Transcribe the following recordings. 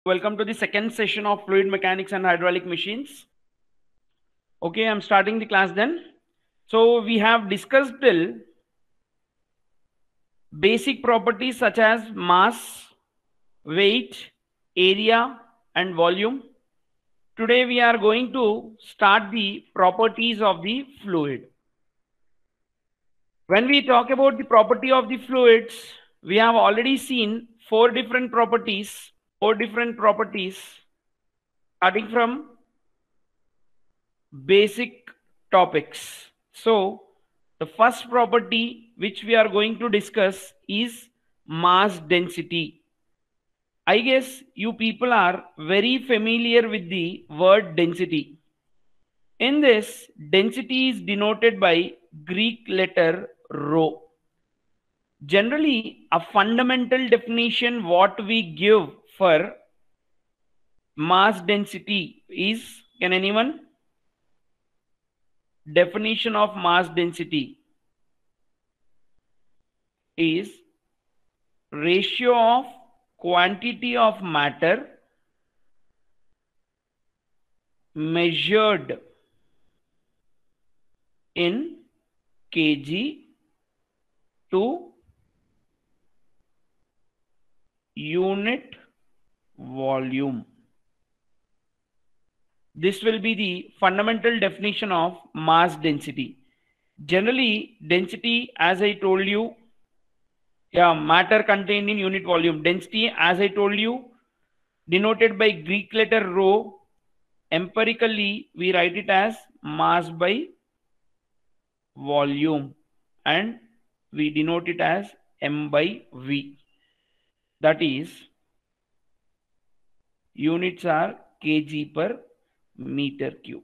Welcome to the second session of fluid mechanics and hydraulic machines. Okay, I'm starting the class then. So we have discussed till basic properties such as mass, weight, area and volume. Today we are going to start the properties of the fluid. When we talk about the property of the fluids, we have already seen four different properties, starting from basic topics. So the first property which we are going to discuss is mass density. I guess you people are very familiar with the word density. In this, density is denoted by Greek letter rho. Generally, a fundamental definition what we give for mass density is, can anyone? Definition of mass density is ratio of quantity of matter measured in kg to unit volume. This will be the fundamental definition of mass density. Generally, density, as I told you, matter contained in unit volume. Density, as I told you, denoted by Greek letter rho. Empirically, we write it as mass by volume and we denote it as m by v. That is, units are kg per meter cube.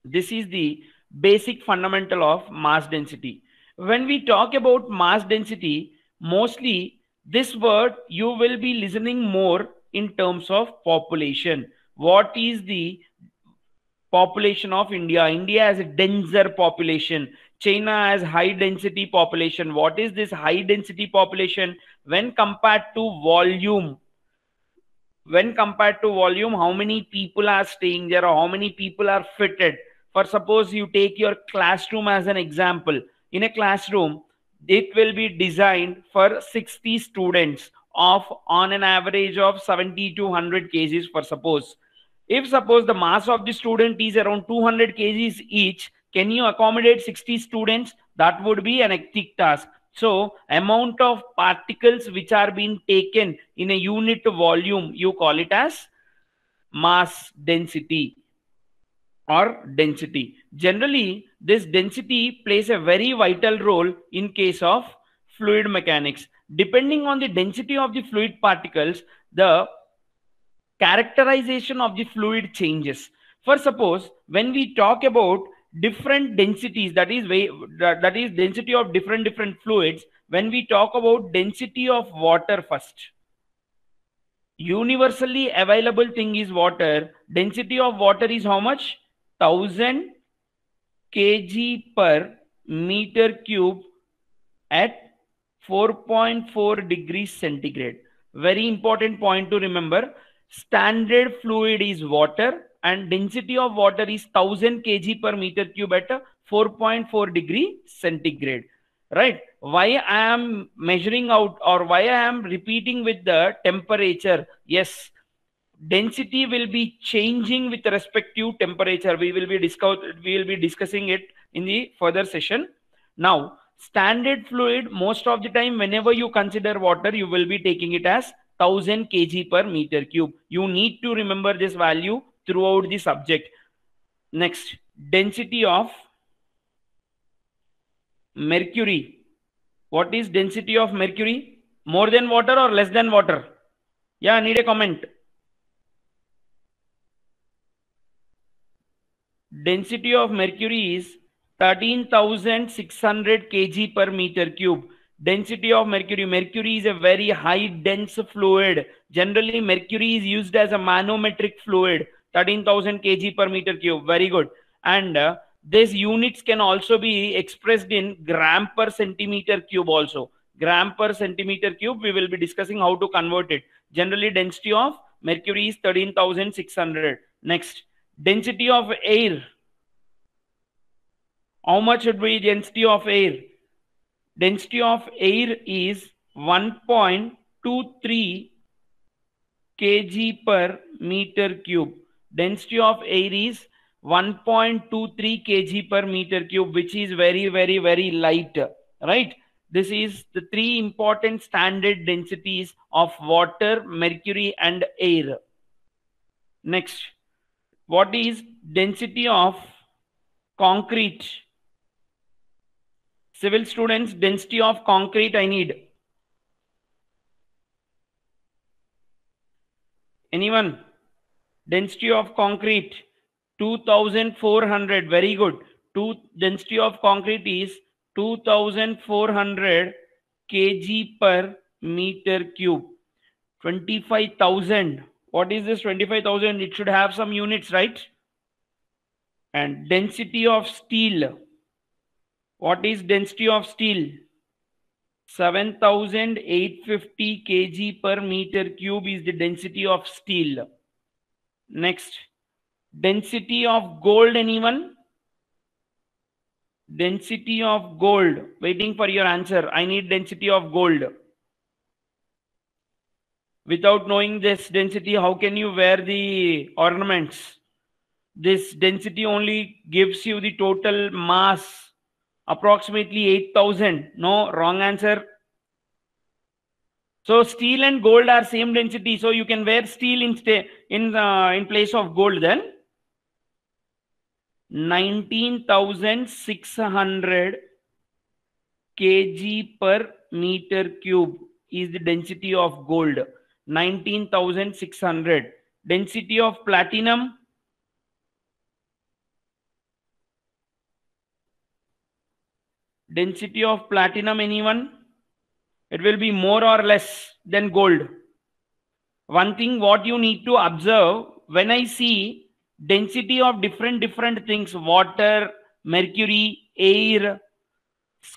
This is the basic fundamental of mass density. When we talk about mass density, mostly this word you will be listening more in terms of population. What is the population of India? India has a denser population. China has high density population. What is this high density population? When compared to volume, how many people are staying there or how many people are fitted? For suppose you take your classroom as an example. In a classroom, it will be designed for 60 students of on an average of 70 to 100 kgs for suppose. If suppose the mass of the student is around 200 kgs each, can you accommodate 60 students? That would be an hectic task. So amount of particles which are being taken in a unit volume, you call it as mass density or density. Generally, this density plays a very vital role in case of fluid mechanics. Depending on the density of the fluid particles, the characterization of the fluid changes. For suppose, when we talk about different densities, that is density of different fluids. When we talk about density of water first, universally available thing is water. Density of water is how much? 1000 kg per meter cube at 4.4 degrees centigrade. Very important point to remember. Standard fluid is water and density of water is 1000 kg per meter cube at 4.4 degree centigrade. Right? Why I am measuring out or why I am repeating with the temperature? Yes, density will be changing with respect to temperature. We will be discussing it in the further session. Now, standard fluid, most of the time whenever you consider water, you will be taking it as 1000 kg per meter cube. You need to remember this value throughout the subject. Next, density of mercury. What is density of mercury? More than water or less than water? Yeah, need a comment. Density of mercury is 13,600 kg per meter cube. Density of mercury. Mercury is a very high dense fluid. Generally, mercury is used as a manometric fluid. 13,000 kg per meter cube. Very good. And these units can also be expressed in gram per centimeter cube also. Gram per centimeter cube, we will be discussing how to convert it. Generally, density of Mercury is 13,600. Next, density of air. How much would be density of air? Density of air is 1.23 kg per meter cube. Density of air is 1.23 kg per meter cube, which is very, very, very light, right? This is the three important standard densities of water, mercury, and air. Next, what is density of concrete? Civil students, density of concrete I need. Anyone? Density of concrete 2400. Very good. Density of concrete is 2400 kg per meter cube. 25,000. What is this 25,000? It should have some units, right? And density of steel. What is density of steel? 7,850 kg per meter cube is the density of steel. Next, density of gold. Anyone? Density of gold. Waiting for your answer. I need density of gold. Without knowing this density, how can you wear the ornaments? This density only gives you the total mass, approximately 8,000. No, wrong answer. So steel and gold are same density. So you can wear steel in place of gold. Then 19,600 kg per meter cube is the density of gold. 19,600. Density of platinum. Density of platinum, anyone? It will be more or less than gold. One thing what you need to observe, when I see density of different things, water, mercury, air,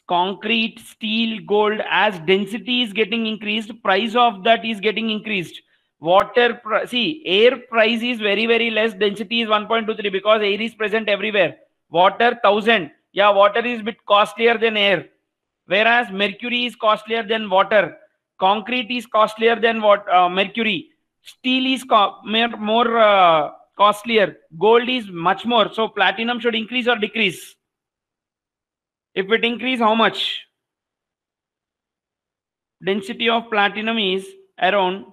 concrete, steel, gold, as density is getting increased, price of that is getting increased. Water, see, air price is very, very less, density is 1.23 because air is present everywhere. Water 1,000. Yeah, water is a bit costlier than air. Whereas mercury is costlier than water. Concrete is costlier than mercury. Steel is more costlier. Gold is much more. So platinum should increase or decrease? If it increase, how much? Density of platinum is around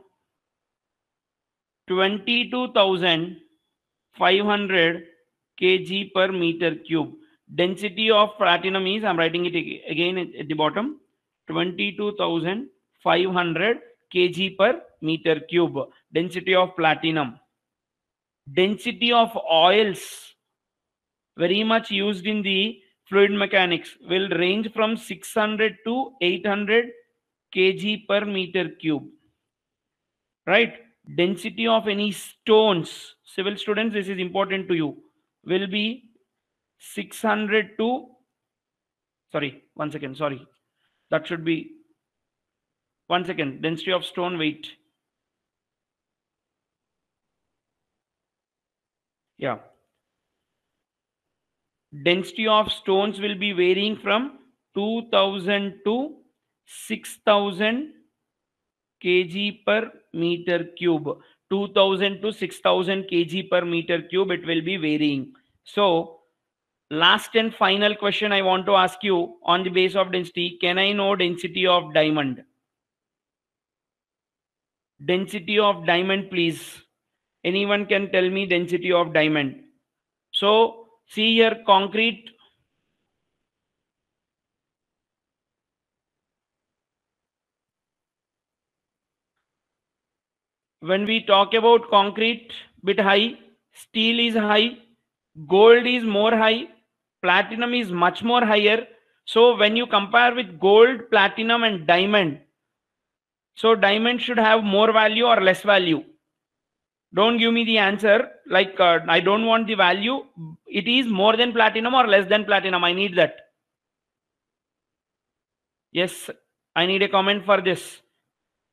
22,500 kg per meter cube. Density of platinum is, I'm writing it again at the bottom, 22,500 kg per meter cube. Density of platinum. Density of oils, very much used in the fluid mechanics, will range from 600 to 800 kg per meter cube. Right? Density of any stones, civil students, this is important to you, will be 600 to, sorry, 1 second, sorry, that should be 1 second, density of stone weight. Yeah, density of stones will be varying from 2,000 to 6,000 kg per meter cube. 2,000 to 6,000 kg per meter cube, it will be varying. So last and final question I want to ask you on the base of density. Can I know density of diamond? Density of diamond, please. Anyone can tell me density of diamond? So see here, concrete. When we talk about concrete, bit high, steel is high, gold is more high, platinum is much more higher. So when you compare with gold, platinum, and diamond, so diamond should have more value or less value? Don't give me the answer like I don't want the value. It is more than platinum or less than platinum? I need that. Yes, I need a comment for this.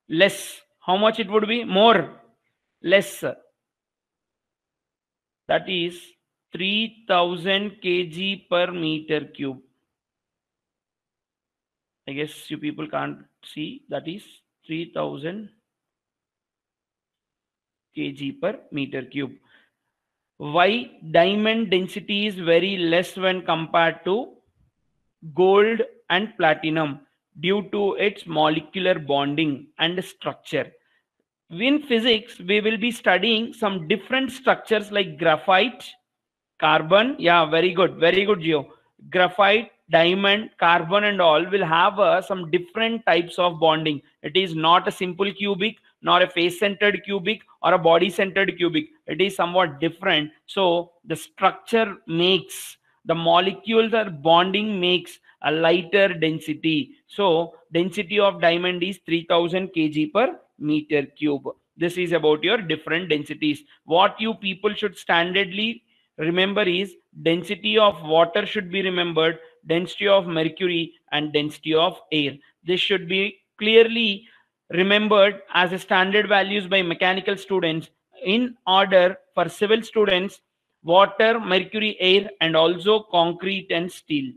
Less. How much it would be? More. less, that is 3000 kg per meter cube. I guess you people can't see, that is 3000 kg per meter cube. Why diamond density is very less when compared to gold and platinum? Due to its molecular bonding and structure. In physics, we will be studying some different structures like graphite, carbon. Yeah, very good, Gio. Graphite, diamond, carbon and all will have some different types of bonding. It is not a simple cubic, nor a face centered cubic or a body centered cubic. It is somewhat different. So the structure makes, the molecules are bonding makes a lighter density. So density of diamond is 3000 kg per meter cube. This is about your different densities. What you people should standardly remember is density of water should be remembered, density of mercury and density of air. This should be clearly remembered as a standard values by mechanical students. In order for civil students, water, mercury, air and also concrete and steel.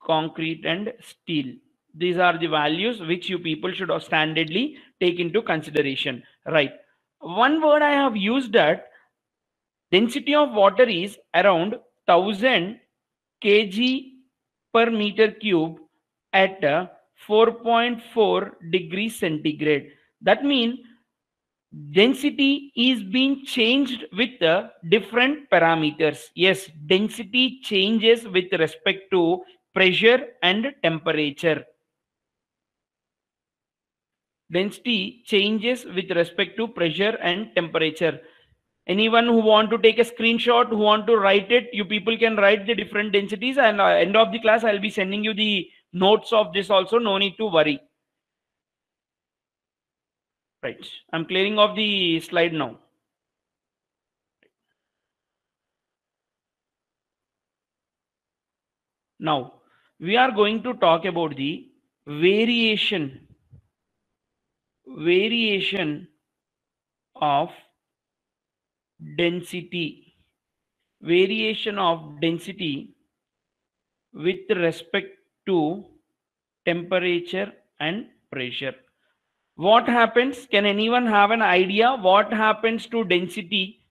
Concrete and steel. These are the values which you people should standardly take into consideration. Right. One word I have used that density of water is around 1000 kg per meter cube at 4.4 degrees centigrade. That means density is being changed with different parameters. Yes, density changes with respect to pressure and temperature. Density changes with respect to pressure and temperature. Anyone who want to take a screenshot, who want to write it, you people can write the different densities, and end of the class I'll be sending you the notes of this also. No need to worry. Right, I'm clearing off the slide now. Now we are going to talk about the variation of density, with respect to temperature and pressure. What happens? Can anyone have an idea what happens to density?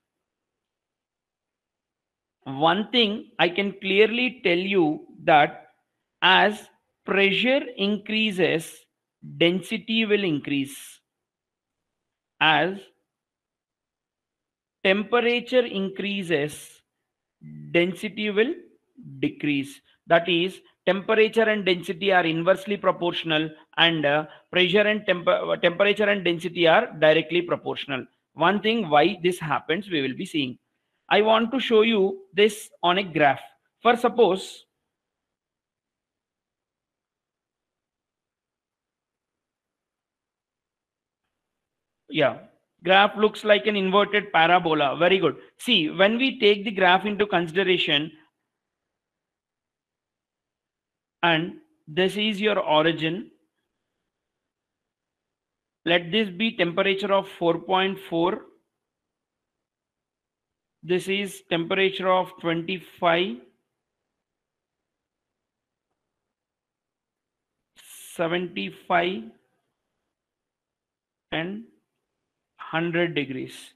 One thing I can clearly tell you that as pressure increases, density will increase. As temperature increases, density will decrease. That is, temperature and density are inversely proportional, and pressure and temperature and density are directly proportional. One thing why this happens, we will be seeing. I want to show you this on a graph. For suppose, yeah, graph looks like an inverted parabola. Very good. See, when we take the graph into consideration, and this is your origin, let this be temperature of 4.4. This is temperature of 25, 75 and 100 degrees.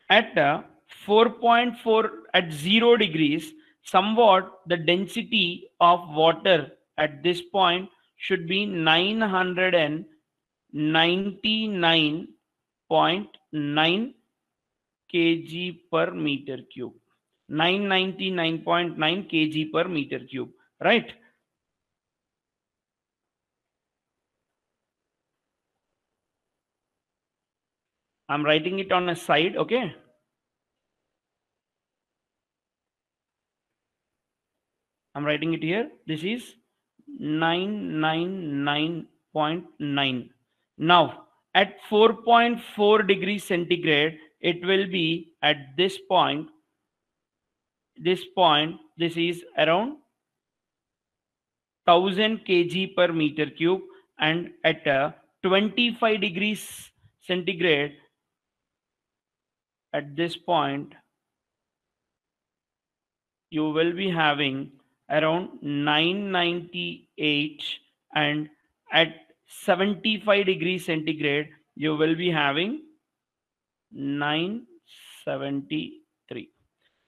At 4.4, at 0 degrees, somewhat the density of water at this point should be 999.9 kg per meter cube. 999.9 kg per meter cube, right? I'm writing it on a side, okay? I'm writing it here. This is 999.9. Now, at 4.4 degrees centigrade, it will be at this point. This is around 1000 kg per meter cube, and at 25 degrees centigrade, at this point you will be having around 998, and at 75 degrees centigrade you will be having 973.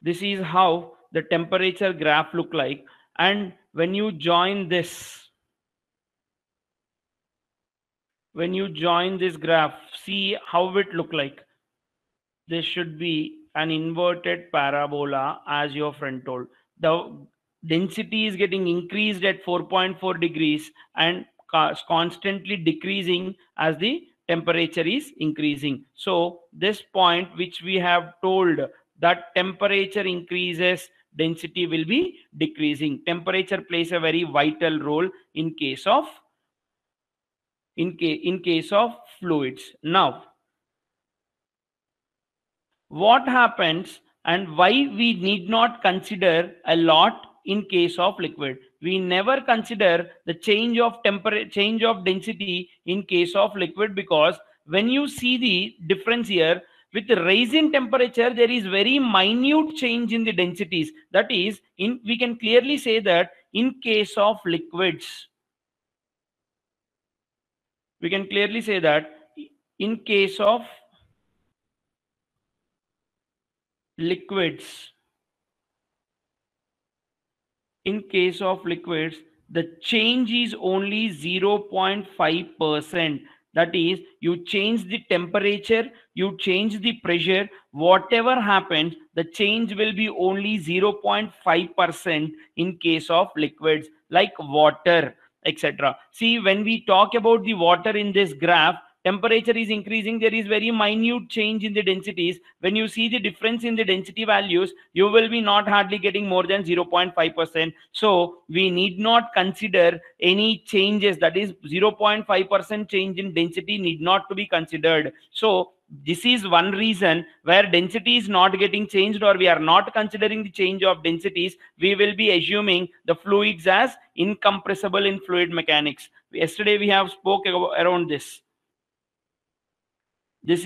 This is how the temperature graph look like. And when you join this graph, see how it look like. This should be an inverted parabola, as your friend told. The density is getting increased at 4.4 degrees and constantly decreasing as the temperature is increasing. So this point which we have told, that temperature increases, density will be decreasing. Temperature plays a very vital role in case of fluids. Now, what happens and why we need not consider a lot in case of liquid? We never consider the change of temperature, change of density in case of liquid, because when you see the difference here, with the rise in temperature there is very minute change in the densities. That is, we can clearly say that in case of liquids, we can clearly say that in case of liquids, the change is only 0.5%. That is, you change the temperature, you change the pressure, whatever happens, the change will be only 0.5% in case of liquids like water, etc. See, when we talk about the water in this graph, temperature is increasing, there is very minute change in the densities. When you see the difference in the density values, you will be not hardly getting more than 0.5%. So we need not consider any changes, that is 0.5% change in density need not to be considered. So this is one reason where density is not getting changed, or we are not considering the change of densities. We will be assuming the fluids as incompressible in fluid mechanics. Yesterday we have spoke around this. This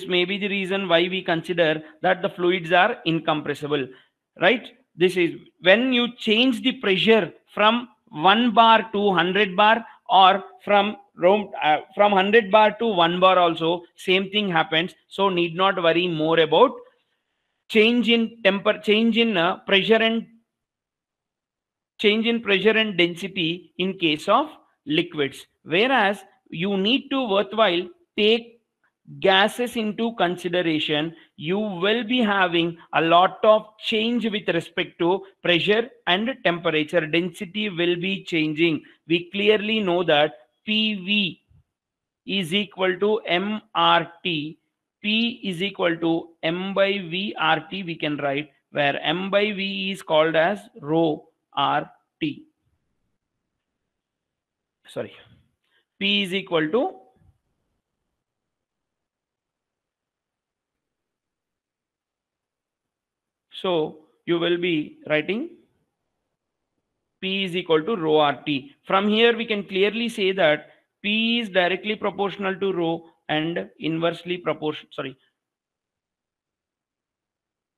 may be the reason why we consider that the fluids are incompressible, right? This is when you change the pressure from 1 bar to 100 bar, or from 100 bar to 1 bar also same thing happens. So need not worry more about change in pressure and density in case of liquids. Whereas you need to worthwhile take gases into consideration, you will be having a lot of change with respect to pressure and temperature. Density will be changing. We clearly know that PV is equal to mRT. P is equal to m by v RT, we can write, where m by v is called as rho RT. Sorry, P is equal to so you will be writing P is equal to rho RT. From here we can clearly say that P is directly proportional to rho and inversely proportional, sorry,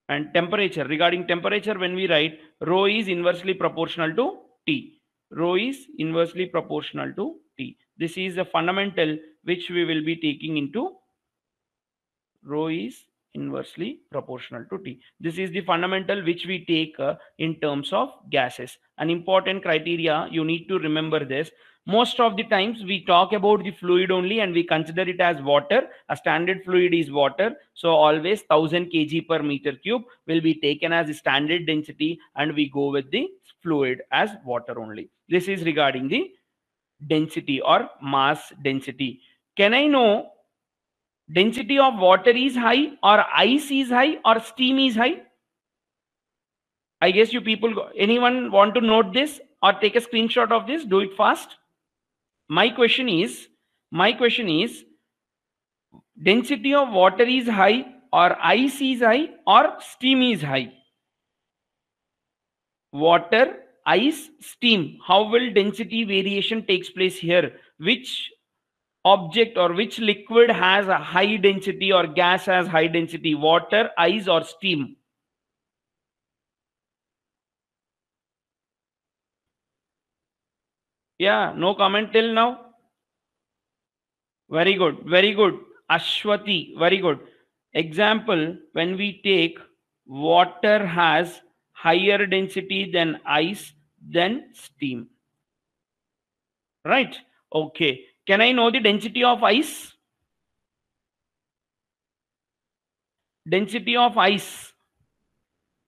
and temperature. Regarding temperature, when we write, rho is inversely proportional to T. Rho is inversely proportional to T. This is a fundamental which we will be taking into. Rho is inversely proportional to T. This is the fundamental which we take in terms of gases. An important criteria, you need to remember this. Most of the times we talk about the fluid only and we consider it as water. A standard fluid is water. So always 1000 kg per meter cube will be taken as standard density, and we go with the fluid as water only. This is regarding the density or mass density. Can I know density of water is high, or ice is high, or steam is high? I guess you people, anyone want to note this or take a screenshot of this? Do it fast. My question is density of water is high, or ice is high, or steam is high? Water, ice, steam. How will density variation takes place here? Which object or which liquid has a high density or gas has high density? Water, ice, or steam? Yeah, no comment till now. Very good, very good. Ashwati, very good. Example, when we take water has higher density than ice than steam. Right? Okay. Can I know the density of ice? Density of ice.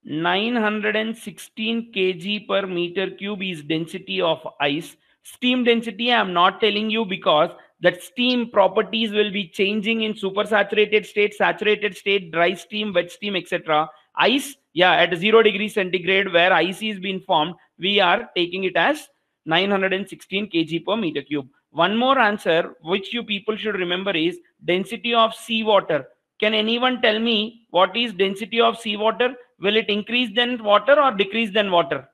916 kg per meter cube is density of ice. Steam density I am not telling you because that steam properties will be changing in supersaturated state, saturated state, dry steam, wet steam, etc. Ice, yeah, at 0 degrees centigrade where ice is being formed, we are taking it as 916 kg per meter cube. One more answer which you people should remember is density of seawater. Can anyone tell me what is density of seawater? Will it increase than water or decrease than water?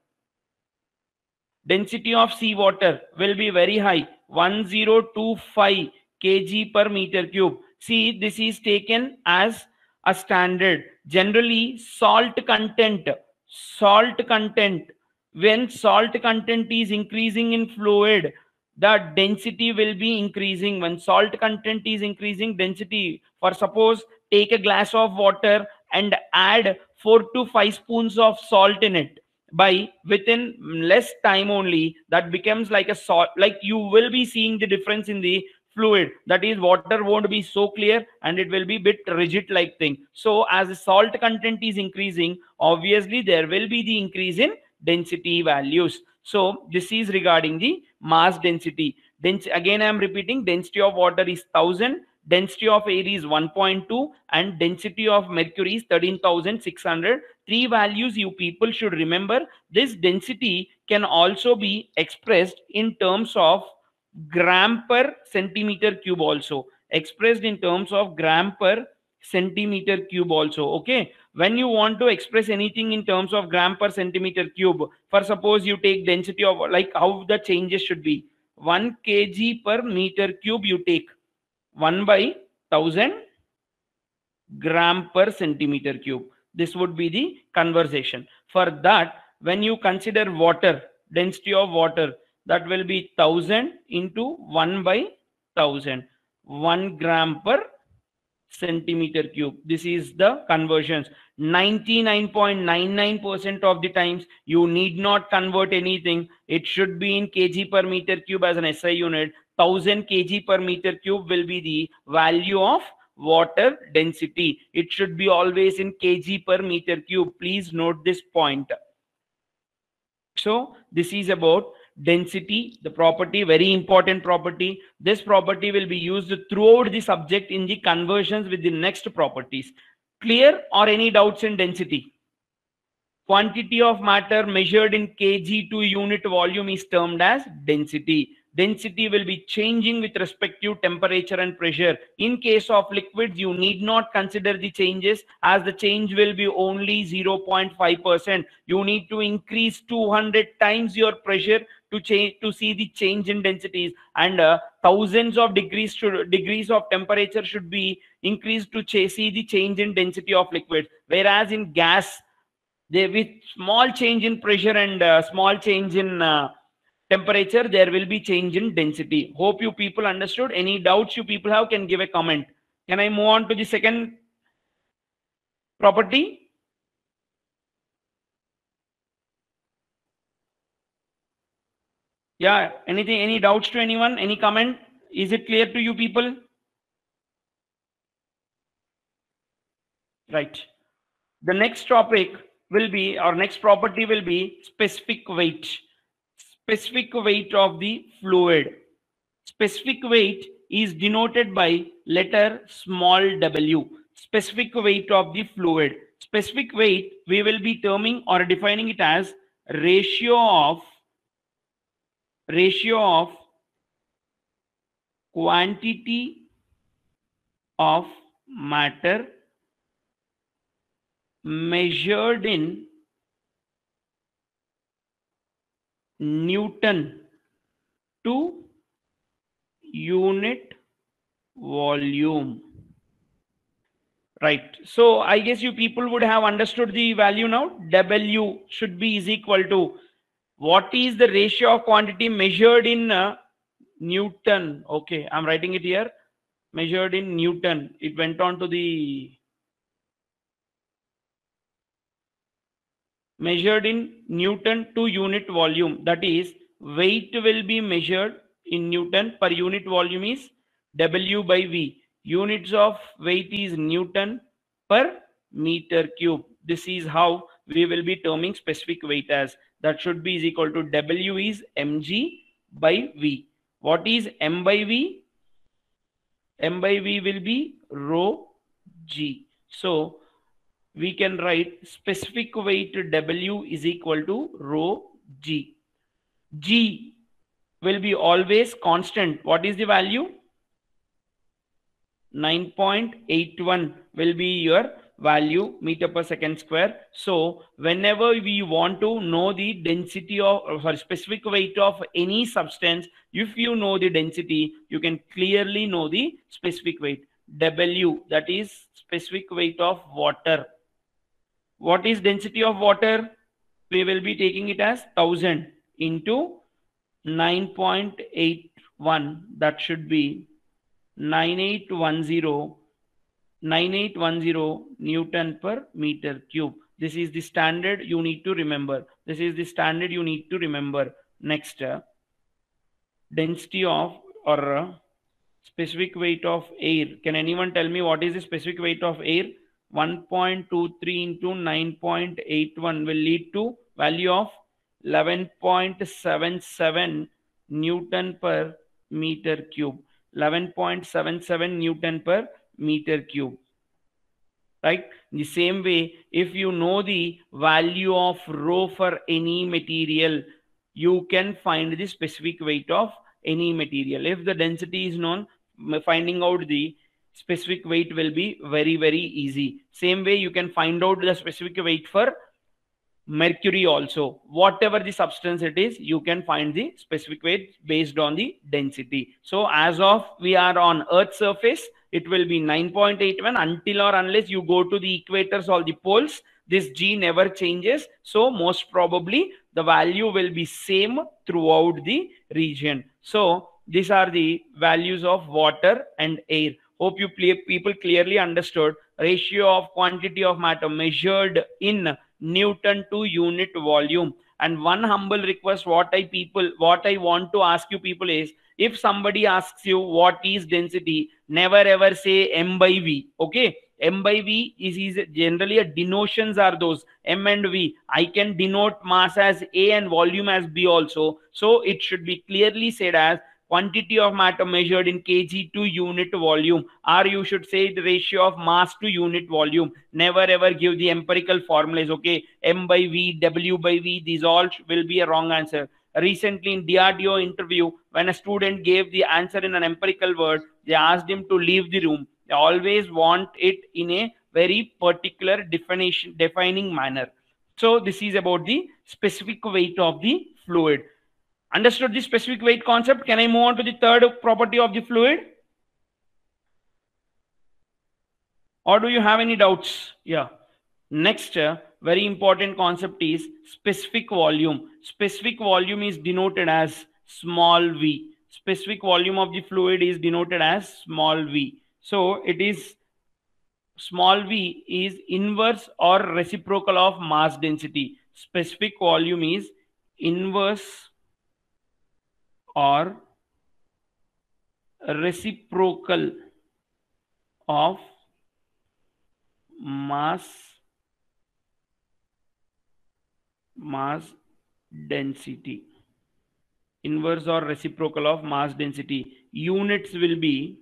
Density of seawater will be very high, 1025 kg per meter cube. See, this is taken as a standard. Generally, salt content, when salt content is increasing in fluid, the density will be increasing. When salt content is increasing, density, for suppose, take a glass of water and add 4 to 5 spoons of salt in it, by within less time only that becomes like a salt, like you will be seeing the difference in the fluid, that is water won't be so clear and it will be bit rigid like thing. So as the salt content is increasing, obviously there will be the increase in density values. So this is regarding the mass density. Again I am repeating, density of water is 1000, density of air is 1.2, and density of mercury is 13,600. Three values you people should remember. This density can also be expressed in terms of gram per centimeter cube also, expressed in terms of gram per centimeter cube also. Okay, when you want to express anything in terms of gram per centimeter cube, for suppose you take density of, like how the changes should be, 1 kg per meter cube, you take 1 by 1000 gram per centimeter cube. This would be the conversation. For that, when you consider water, density of water, that will be 1000 into 1 by 1000, 1 gram per centimeter cube. This is the conversions. 99.99% of the times you need not convert anything. It should be in kg per meter cube as an SI unit. 1000 kg per meter cube will be the value of water density. It should be always in kg per meter cube. Please note this point. So this is about density, the property, very important property. This property will be used throughout the subject in the conversions with the next properties. Clear, or any doubts in density? Quantity of matter measured in kg to unit volume is termed as density. Density will be changing with respect to temperature and pressure. In case of liquids, you need not consider the changes, as the change will be only 0.5%. You need to increase 200 times your pressure to change, to see the change in densities, and thousands of degrees of temperature should be increased to see the change in density of liquids. Whereas in gas, they, with small change in pressure and small change in temperature, there will be change in density. Hope you people understood. Any doubts you people have, can give a comment. Can I move on to the second property? Yeah, anything, any doubts to anyone, any comment? Is it clear to you people? Right. The next topic will be, or next property will be specific weight. Specific weight of the fluid. Specific weight is denoted by letter small w. Specific weight of the fluid. Specific weight, we will be terming or defining it as ratio of quantity of matter measured in Newton to unit volume. Right. So I guess you people would have understood the value now. W should be is equal to what is the ratio of quantity measured in Newton. Okay, I'm writing it here. Measured in Newton. It went on to the measured in Newton to unit volume. That is, weight will be measured in Newton per unit volume is W by V. Units of weight is Newton per meter cube. This is how we will be terming specific weight as. That should be is equal to W is mg by V. What is m by V? M by V will be rho g. So we can write specific weight W is equal to rho g. G will be always constant. What is the value? 9.81 will be your value meter per second square. So whenever we want to know the density of specific weight of any substance, if you know the density, you can clearly know the specific weight. W, that is specific weight of water. What is density of water? We will be taking it as 1000 into 9.81. That should be 9810 Newton per meter cube. This is the standard you need to remember. This is the standard you need to remember. Next, density of or specific weight of air. Can anyone tell me what is the specific weight of air? 1.23 into 9.81 will lead to value of 11.77 Newton per meter cube. 11.77 Newton per meter cube. Right? In the same way, if you know the value of rho for any material, you can find the specific weight of any material. If the density is known, finding out the specific weight will be very, very easy. Same way, you can find out the specific weight for mercury also. Whatever the substance it is, you can find the specific weight based on the density. So as of we are on Earth's surface, it will be 9.81 until or unless you go to the equators or the poles. This G never changes. So most probably the value will be same throughout the region. So these are the values of water and air. Hope you people clearly understood. Ratio of quantity of matter measured in Newton to unit volume. And one humble request what I want to ask you people is, if somebody asks you what is density, never ever say m by v. Okay, m by v is generally a denotions are those m and v. I can denote mass as a and volume as b also. So it should be clearly said as quantity of matter measured in kg to unit volume, or you should say the ratio of mass to unit volume. Never ever give the empirical formulas. Okay, m by v, w by v, these all will be a wrong answer. Recently in DRDO interview, when a student gave the answer in an empirical word, they asked him to leave the room. They always want it in a very particular defining manner. So this is about the specific weight of the fluid. Understood the specific weight concept? Can I move on to the third property of the fluid? Or do you have any doubts? Yeah. Next, very important concept is specific volume. Specific volume is denoted as small v. Specific volume of the fluid is denoted as small v. So it is small v is inverse or reciprocal of mass density. Specific volume is inverse or reciprocal of mass density. Inverse or reciprocal of mass density. Units will be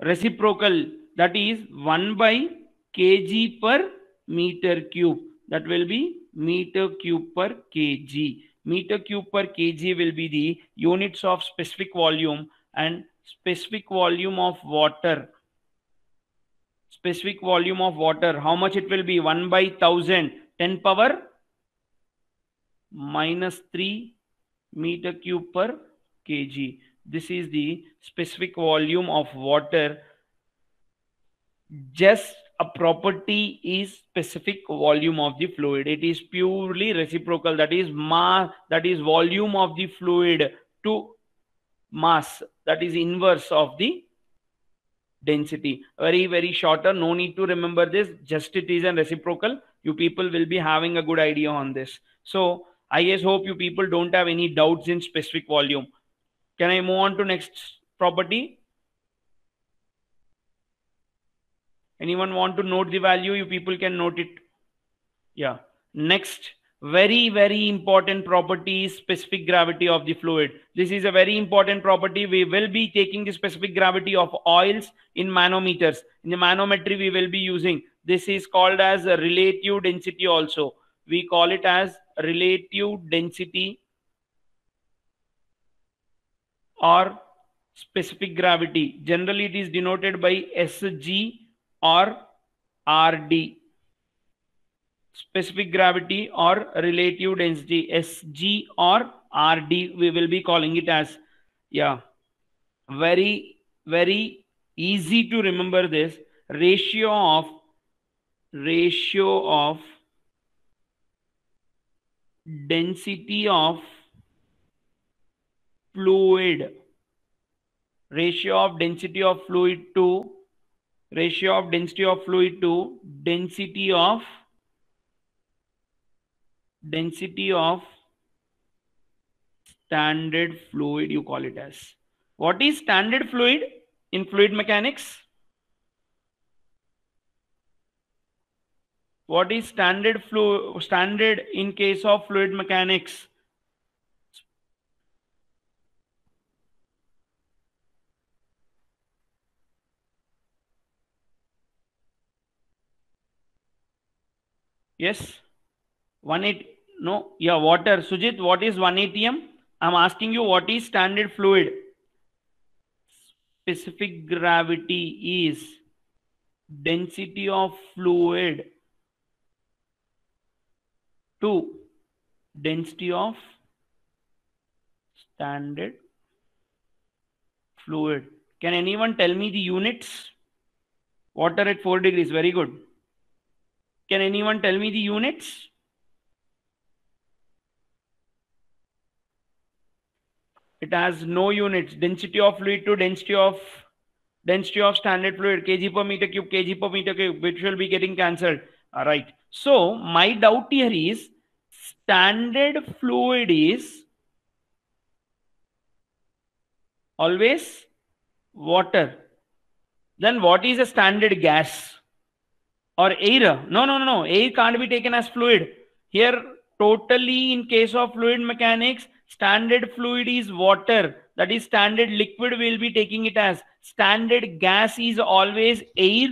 reciprocal, that is 1 by kg per meter cube. That will be meter cube per kg. Meter cube per kg will be the units of specific volume, and specific volume of water. Specific volume of water, how much it will be? 1 by 1000, 10 power minus 3 meter cube per kg. This is the specific volume of water. Just a property is specific volume of the fluid. It is purely reciprocal. That is mass, that is volume of the fluid to mass. That is inverse of the density. Very, very shorter. No need to remember this. Just it is a reciprocal. You people will be having a good idea on this. So I just hope you people don't have any doubts in specific volume. Can I move on to next property? Anyone want to note the value? You people can note it. Yeah. Next, very, very important property is specific gravity of the fluid. This is a very important property. We will be taking the specific gravity of oils in manometers. In the manometry, we will be using. This is called as a relative density also. We call it as relative density or specific gravity. Generally, it is denoted by SG or RD. Specific gravity or relative density, SG or RD, we will be calling it as. Yeah, very, very easy to remember this. Ratio of density of fluid, ratio of density of fluid to density of standard fluid, you call it as. What is standard fluid in fluid mechanics? What is standard in case of fluid mechanics? Yes, 180. No, yeah, water. Sujit, what is 1 atm? I'm asking you, what is standard fluid? Specific gravity is density of fluid to density of standard fluid. Can anyone tell me the units? Water at 4 degrees. Very good. Can anyone tell me the units? It has no units. Density of fluid to density of standard fluid, kg per meter cube, which will be getting cancelled. All right. So my doubt here is standard fluid is always water. Then what is a standard gas or air? No. Air can't be taken as fluid. Here, totally in case of fluid mechanics, standard fluid is water. That is standard liquid, we'll be taking it as. Standard gas is always air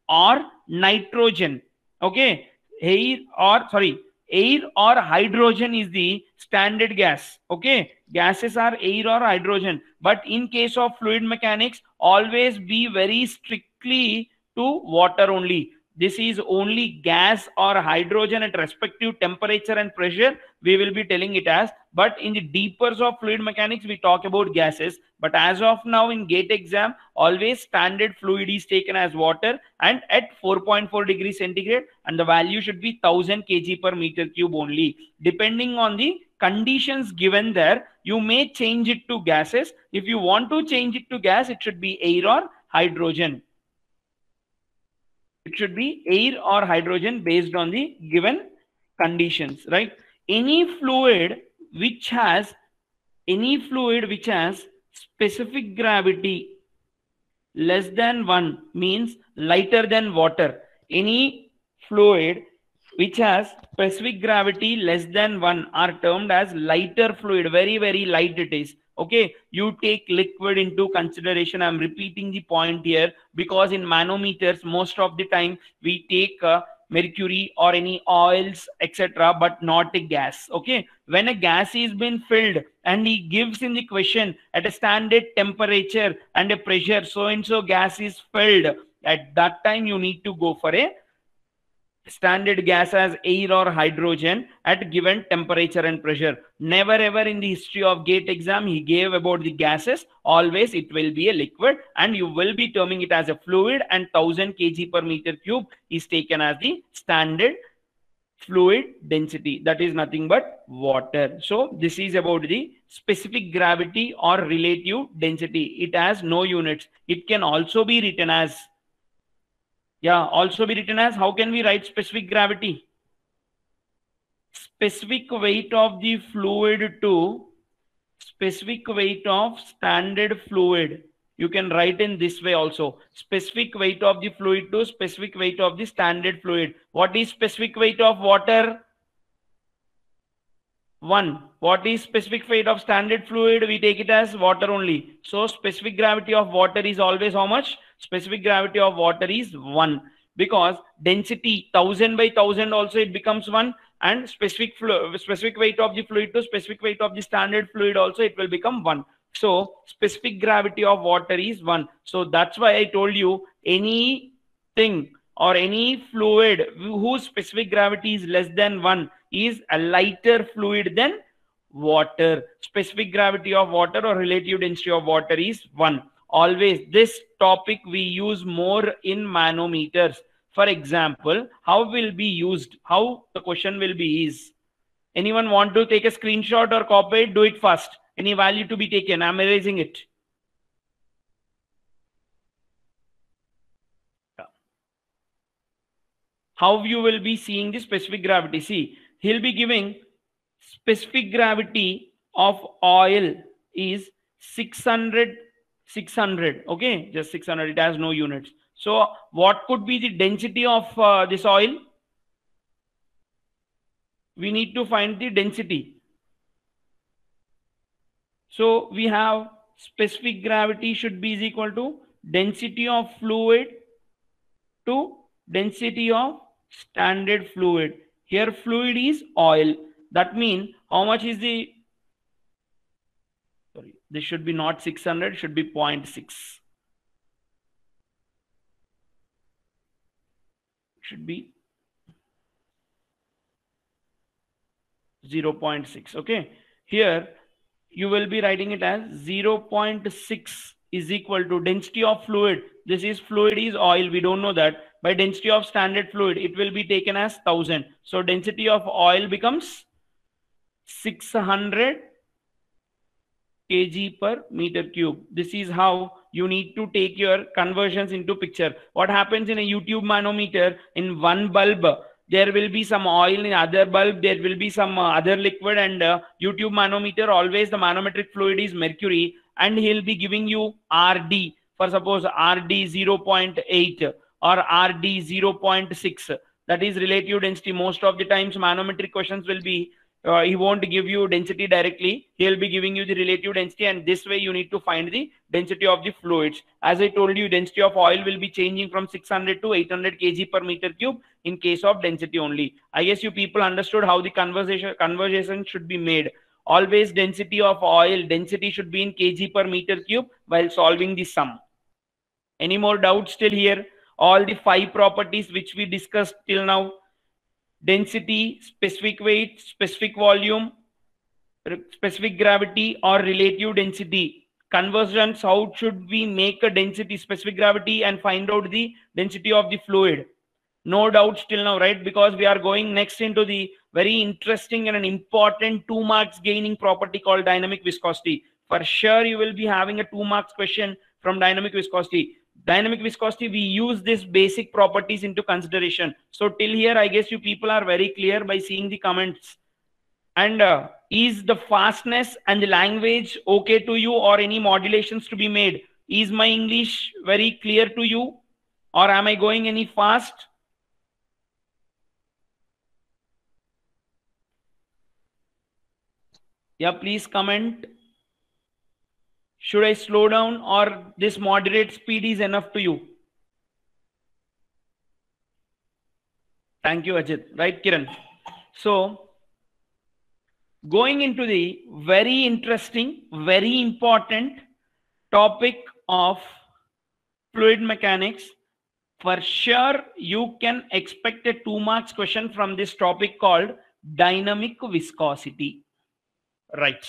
or nitrogen. Okay. Air or hydrogen is the standard gas. Okay. Gases are air or hydrogen. But in case of fluid mechanics, always be very strictly to water only. This is only gas or hydrogen at respective temperature and pressure, we will be telling it as. But in the deepers of fluid mechanics, we talk about gases. But as of now in GATE exam, always standard fluid is taken as water and at 4.4 degrees centigrade, and the value should be 1000 kg per meter cube only. Depending on the conditions given there, you may change it to gases. If you want to change it to gas, it should be air or hydrogen. It should be air or hydrogen based on the given conditions, right? Any fluid which has specific gravity less than 1 means lighter than water. Any fluid which has specific gravity less than 1 are termed as lighter fluid. Very, very light it is. Okay, you take liquid into consideration. I'm repeating the point here because in manometers, most of the time we take mercury or any oils, etc., but not a gas. Okay, when a gas is been filled and he gives in the question at a standard temperature and a pressure, so and so gas is filled, at that time you need to go for a standard gas as air or hydrogen at given temperature and pressure. Never ever in the history of GATE exam he gave about the gases. Always it will be a liquid and you will be terming it as a fluid, and 1000 kg per meter cube is taken as the standard fluid density. That is nothing but water. So this is about the specific gravity or relative density. It has no units. It can also be written as, how can we write specific gravity? Specific weight of the fluid to specific weight of standard fluid. You can write in this way also. Specific weight of the fluid to specific weight of the standard fluid. What is specific weight of water? 1. What is specific weight of standard fluid? We take it as water only. So specific gravity of water is always how much? Specific gravity of water is 1. Because density 1000 by 1000 also it becomes 1, and specific weight of the fluid to specific weight of the standard fluid also it will become 1. So specific gravity of water is 1. So that's why I told you anything or any fluid whose specific gravity is less than 1 is a lighter fluid than water. Specific gravity of water or relative density of water is 1. Always this topic we use more in manometers. For example, how will be used? How the question will be is, anyone want to take a screenshot or copy it? Do it fast. Any value to be taken? I'm erasing it. How you will be seeing the specific gravity? See, he'll be giving specific gravity of oil is 600. Okay, just 600. It has no units. So what could be the density of this oil? We need to find the density. So we have specific gravity should be is equal to density of fluid to density of standard fluid. Here fluid is oil. That means how much is the, sorry, this should be not 600, should be 0.6. Should be 0.6. Okay, here you will be writing it as 0.6 is equal to density of fluid. This is fluid is oil, we don't know that. By density of standard fluid it will be taken as 1000. So density of oil becomes 600 kg per meter cube. This is how you need to take your conversions into picture. What happens in a YouTube manometer, in one bulb there will be some oil, in other bulb there will be some other liquid, and YouTube manometer always the manometric fluid is mercury, and he'll be giving you RD, for suppose RD 0.8 or RD 0.6. That is relative density. Most of the times manometric questions will be he won't give you density directly, he'll be giving you the relative density, and this way you need to find the density of the fluids. As I told you, density of oil will be changing from 600 to 800 kg per meter cube in case of density only. I guess you people understood how the conversation should be made. Always density of oil, density should be in kg per meter cube while solving the sum. Any more doubts still here? All the 5 properties which we discussed till now: density, specific weight, specific volume, specific gravity or relative density. Conversions, how should we make a density, specific gravity, and find out the density of the fluid? No doubts till now, right? Because we are going next into the very interesting and an important 2 marks gaining property called dynamic viscosity. For sure you will be having a 2 marks question from dynamic viscosity. Dynamic viscosity, we use these basic properties into consideration. So till here I guess you people are very clear by seeing the comments. And is the fastness and the language okay to you, or any modulations to be made? Is my English very clear to you, or am I going any fast? Yeah, please comment. Should I slow down, or this moderate speed is enough to you? Thank you, Ajit. Right, Kiran? So, going into the very interesting, very important topic of fluid mechanics. For sure, you can expect a 2 marks question from this topic called dynamic viscosity. Right.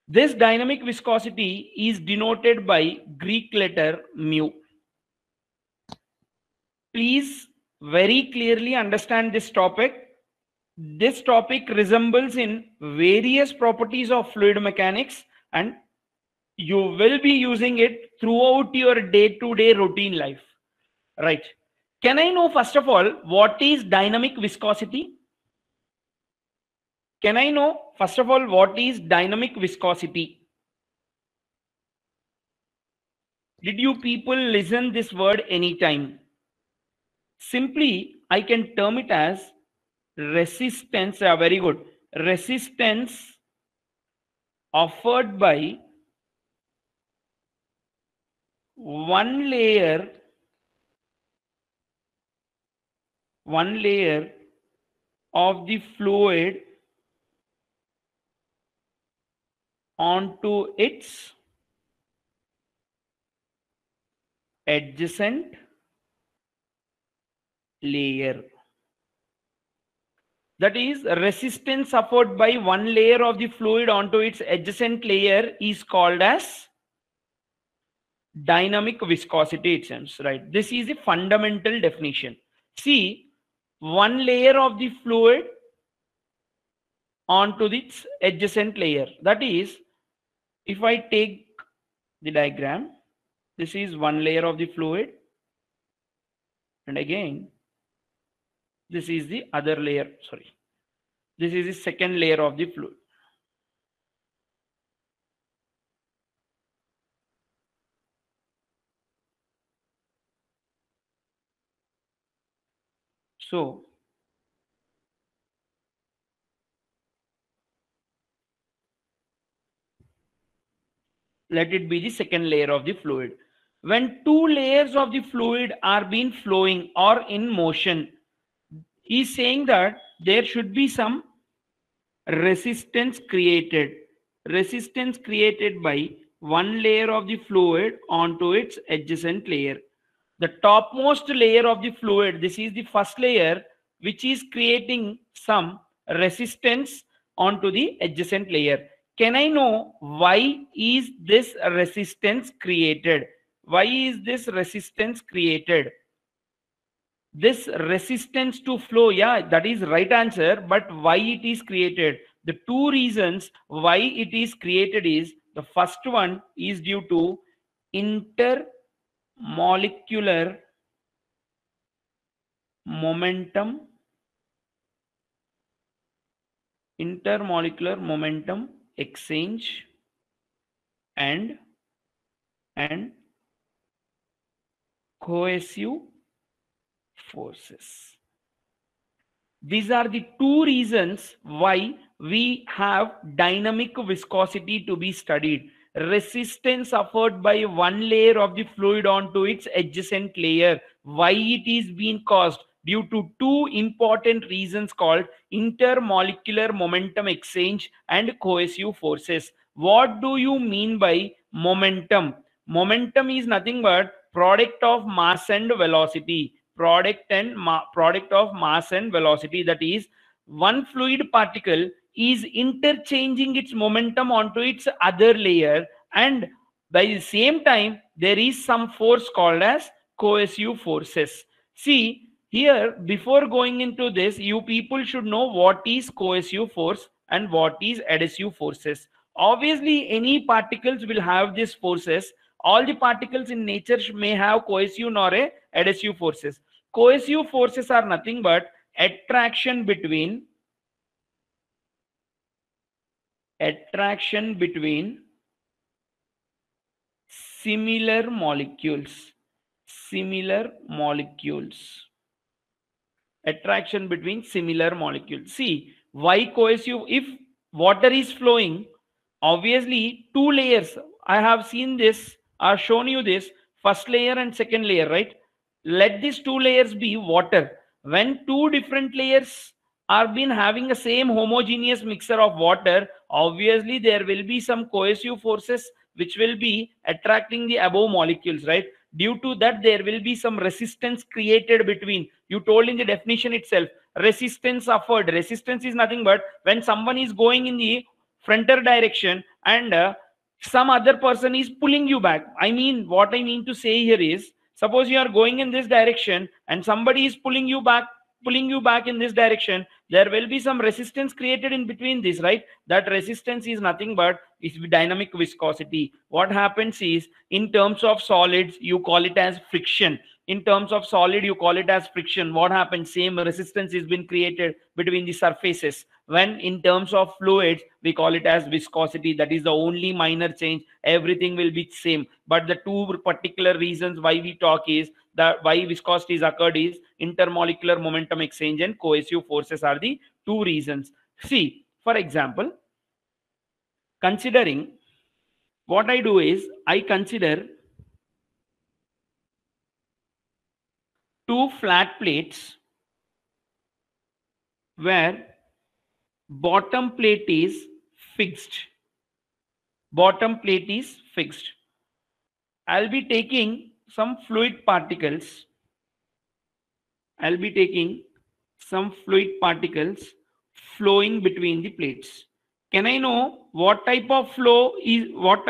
This dynamic viscosity is denoted by Greek letter mu. Please very clearly understand this topic. This topic resembles in various properties of fluid mechanics, and you will be using it throughout your day-to-day routine life. Right. Can I know first of all what is dynamic viscosity? Can I know first of all what is dynamic viscosity? Did you people listen this word anytime? Simply, I can term it as resistance. Very good. Resistance offered by one layer of the fluid onto its adjacent layer. That is, resistance offered by one layer of the fluid onto its adjacent layer is called as dynamic viscosity, it seems, right? This is a fundamental definition. See, one layer of the fluid onto its adjacent layer. That is, if I take the diagram, this is one layer of the fluid, and again this is the other layer, sorry, this is the second layer of the fluid. So let it be the second layer of the fluid. When two layers of the fluid are being flowing or in motion, he's saying that there should be some resistance created by one layer of the fluid onto its adjacent layer. The topmost layer of the fluid, this is the first layer, which is creating some resistance onto the adjacent layer. Can I know why is this resistance created? Why is this resistance created? This resistance to flow, yeah, that is right answer, but why it is created? The two reasons why it is created is, the first one is due to intermolecular momentum exchange and cohesive forces. These are the two reasons why we have dynamic viscosity to be studied. Resistance offered by one layer of the fluid onto its adjacent layer. Why it is being caused? Due to two important reasons called intermolecular momentum exchange and cohesive forces. What do you mean by momentum? Momentum is nothing but product of mass and velocity. Product of mass and velocity. That is, one fluid particle is interchanging its momentum onto its other layer, and by the same time there is some force called as cohesive forces. See here, before going into this, you people should know what is cohesive force and what is adhesive forces. Obviously any particles will have these forces. All the particles in nature may have cohesive nor a adhesive forces. Cohesive forces are nothing but attraction between similar molecules. Attraction between similar molecules. See, why cohesive? If water is flowing, obviously two layers, I have seen this or shown you this, first layer and second layer, right? Let these two layers be water. When two different layers are been having a same homogeneous mixture of water, obviously there will be some cohesive forces which will be attracting the above molecules, right? Due to that, there will be some resistance created between. You told in the definition itself, resistance offered. Resistance is nothing but when someone is going in the frontal direction and some other person is pulling you back. I mean, what I mean to say here is, suppose you are going in this direction and somebody is pulling you back in this direction, there will be some resistance created in between this, right? That resistance is nothing but is dynamic viscosity. What happens is, in terms of solids, you call it as friction. In terms of solid, you call it as friction. What happens? Same resistance has been created between the surfaces. When in terms of fluids, we call it as viscosity. That is the only minor change. Everything will be same. But the two particular reasons why we talk is that why viscosity is occurred is intermolecular momentum exchange and cohesive forces are the two reasons. See, for example, considering, what I do is I consider two flat plates where bottom plate is fixed. Bottom plate is fixed. I'll be taking some fluid particles. I'll be taking some fluid particles flowing between the plates. Can I know what type of flow is, what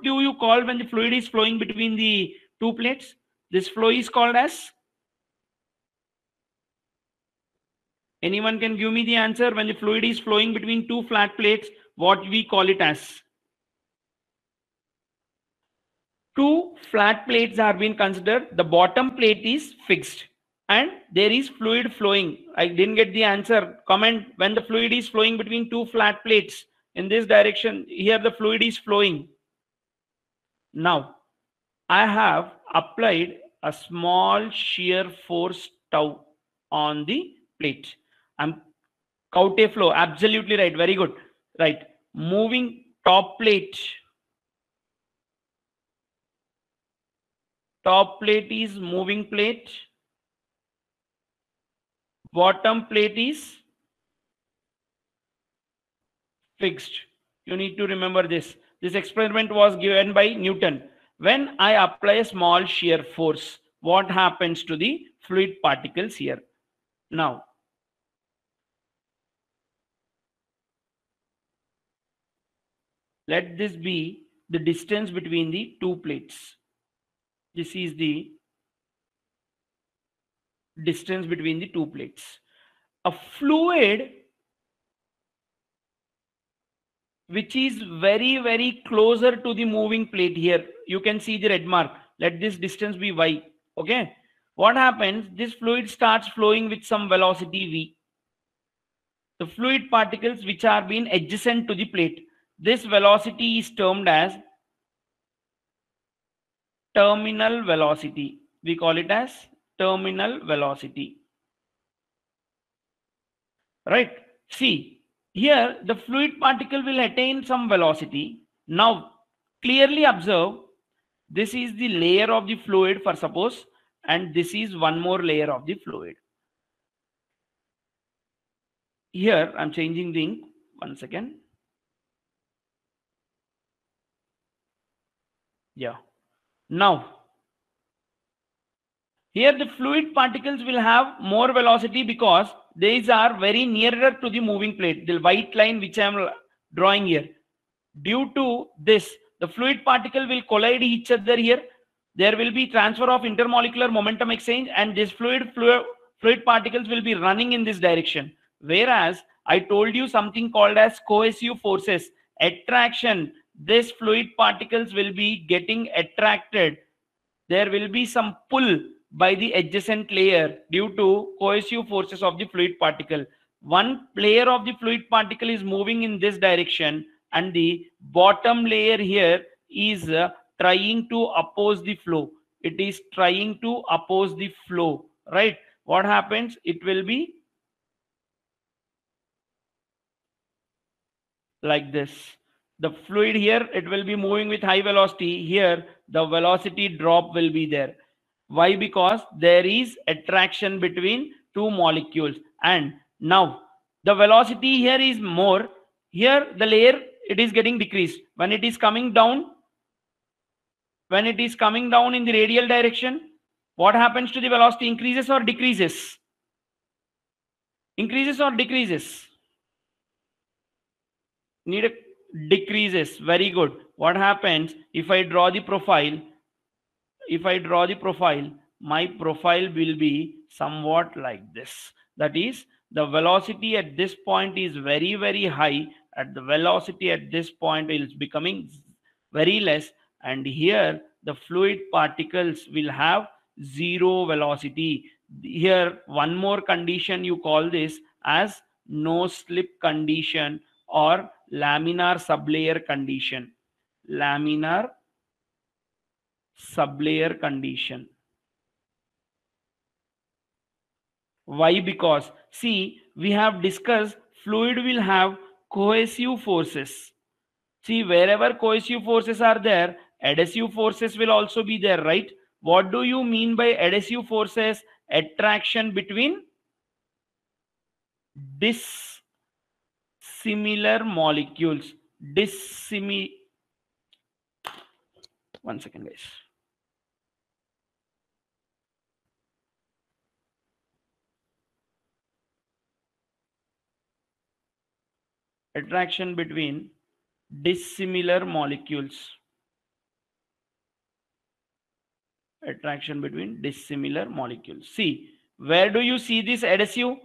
do you call when the fluid is flowing between the two plates? This flow is called as, anyone can give me the answer? When the fluid is flowing between two flat plates, what we call it as? Two flat plates are being considered. The bottom plate is fixed and there is fluid flowing. I didn't get the answer. Comment when the fluid is flowing between two flat plates in this direction. Here the fluid is flowing. Now I have applied a small shear force tau on the plate. I'm Coulter flow. Absolutely right. Very good. Right. Moving top plate. Top plate is moving plate. Bottom plate is fixed. You need to remember this. This experiment was given by Newton. When I apply a small shear force, what happens to the fluid particles here? Now, let this be the distance between the two plates. This is the distance between the two plates. A fluid which is very closer to the moving plate, here you can see the red mark. Let this distance be y. Okay, what happens? This fluid starts flowing with some velocity v. The fluid particles which are being adjacent to the plate, this velocity is termed as terminal velocity. We call it as terminal velocity. Right? See, here the fluid particle will attain some velocity. Now clearly observe, this is the layer of the fluid for suppose, and this is one more layer of the fluid. Here I'm changing the ink. One second. Yeah. Now here the fluid particles will have more velocity because these are very nearer to the moving plate. The white line which I am drawing here. Due to this, the fluid particle will collide each other here. There will be transfer of intermolecular momentum exchange and this fluid particles will be running in this direction. Whereas I told you something called as cohesive forces. Attraction. This fluid particles will be getting attracted. There will be some pull by the adjacent layer due to cohesive forces of the fluid particle. One layer of the fluid particle is moving in this direction and the bottom layer here is trying to oppose the flow. It is trying to oppose the flow, right? What happens? It will be like this. The fluid here, it will be moving with high velocity. Here the velocity drop will be there. Why? Because there is attraction between two molecules, and now the velocity here is more. Here the layer, it is getting decreased. When it is coming down, when it is coming down in the radial direction, what happens to the velocity? Increases or decreases? Increases or decreases? Need a decreases. Very good. What happens if I draw the profile? If I draw the profile, my profile will be somewhat like this. That is, the velocity at this point is very, very high. At the velocity at this point is becoming very less. And here the fluid particles will have zero velocity. Here, one more condition, you call this as no slip condition or laminar sublayer condition. Laminar sublayer condition. Why? Because see, we have discussed fluid will have cohesive forces. See, wherever cohesive forces are there, adhesive forces will also be there, right? What do you mean by adhesive forces? Attraction between dissimilar molecules. One second, guys. Attraction between dissimilar molecules. Attraction between dissimilar molecules. See, where do you see this adhesive?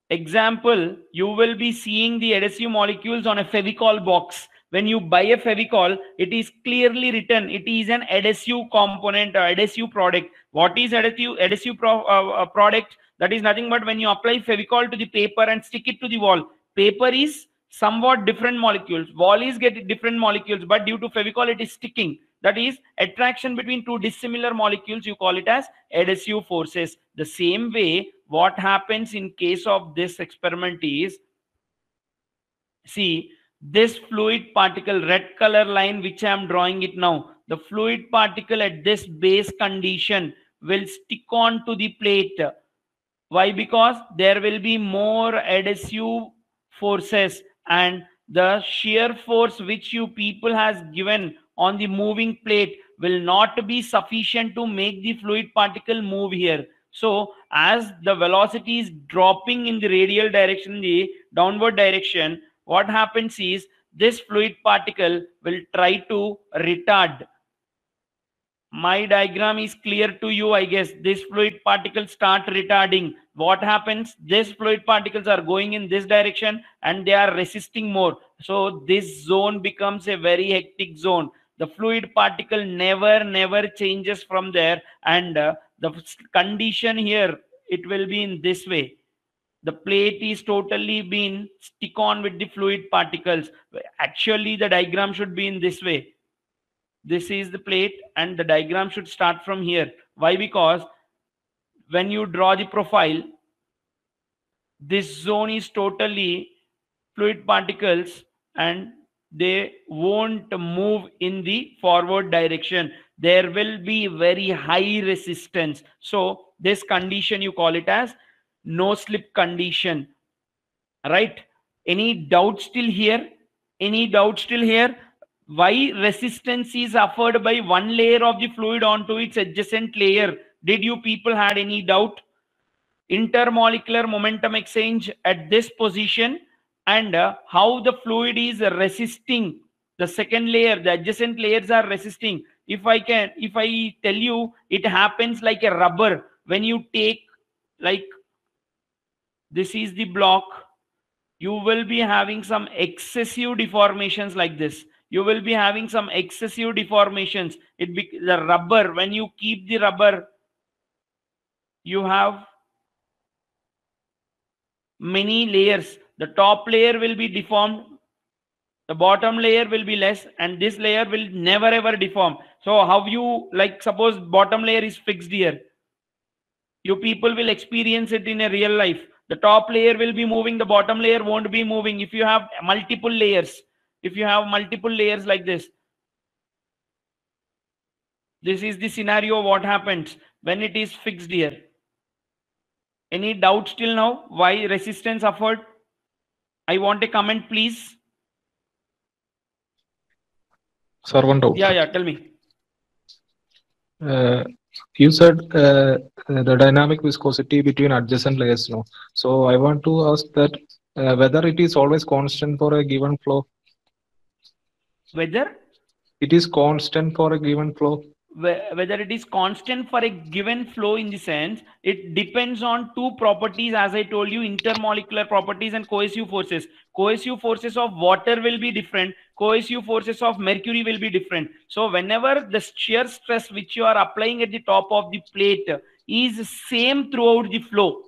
Example, you will be seeing the adhesive molecules on a Fevicol box. When you buy a Fevicol, it is clearly written it is an adhesive component or adhesive product. What is adhesive product? That is nothing but when you apply Fevicol to the paper and stick it to the wall. Paper is somewhat different molecules. Wall is getting different molecules, but due to Fevicol, it is sticking. That is attraction between two dissimilar molecules. You call it as adhesive forces. The same way, what happens in case of this experiment is, see, this fluid particle, red color line which I am drawing it now, the fluid particle at this base condition will stick on to the plate. Why? Because there will be more adhesive forces, and the shear force which you people has given on the moving plate will not be sufficient to make the fluid particle move here. So as the velocity is dropping in the radial direction, the downward direction, what happens is this fluid particle will try to retard. My diagram is clear to you, I guess. This fluid particles start retarding. What happens? These fluid particles are going in this direction and they are resisting more. So this zone becomes a very hectic zone. The fluid particle never changes from there, and the condition here, it will be in this way. The plate is totally been stick on with the fluid particles. Actually, the diagram should be in this way. This is the plate and the diagram should start from here. Why? Because when you draw the profile, this zone is totally fluid particles and they won't move in the forward direction. There will be very high resistance. So this condition, you call it as no slip condition, right? Any doubt still here? Any doubt still here? Why resistance is offered by one layer of the fluid onto its adjacent layer? Did you people had any doubt? Intermolecular momentum exchange at this position, and how the fluid is resisting the second layer, the adjacent layers are resisting. If I tell you, it happens like a rubber. When you take, like, this is the block, you will be having some excessive deformations like this. You will be having some excessive deformations. The rubber, when you keep the rubber, you have many layers. The top layer will be deformed, the bottom layer will be less, and this layer will never ever deform. So how you, like, suppose bottom layer is fixed here, you people will experience it in a real life. The top layer will be moving, the bottom layer won't be moving. If you have multiple layers, like this is the scenario what happens when it is fixed here. Any doubt still now? Why resistance offered? I want a comment, please. Sir, one doubt. Yeah, tell me. Uh, you said the dynamic viscosity between adjacent layers. No, so I want to ask that whether it is always constant for a given flow. Whether It is constant for a given flow. whether it is constant for a given flow, in the sense it depends on two properties, as I told you, intermolecular properties and cohesive forces. Cohesive forces of water will be different, cohesive forces of mercury will be different. So whenever the shear stress which you are applying at the top of the plate is same throughout the flow,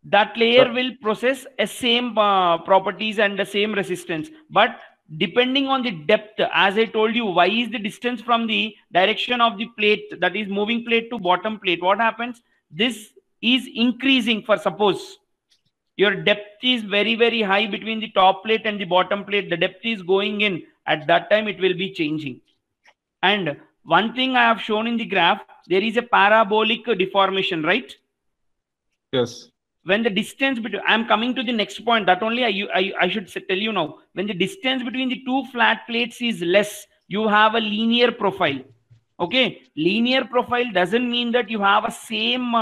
that So, layer will process a same properties and the same resistance. But depending on the depth, as I told you, y is the distance from the direction of the plate, that is moving plate to bottom plate. What happens, this is increasing. For suppose your depth is very very high between the top plate and the bottom plate, the depth is going in, at that time it will be changing. And one thing I have shown in the graph, there is a parabolic deformation, right? yes. When the distance between, I'm coming to the next point, that only I should tell you now. When the distance between the two flat plates is less, you have a linear profile. Okay, linear profile doesn't mean that you have a same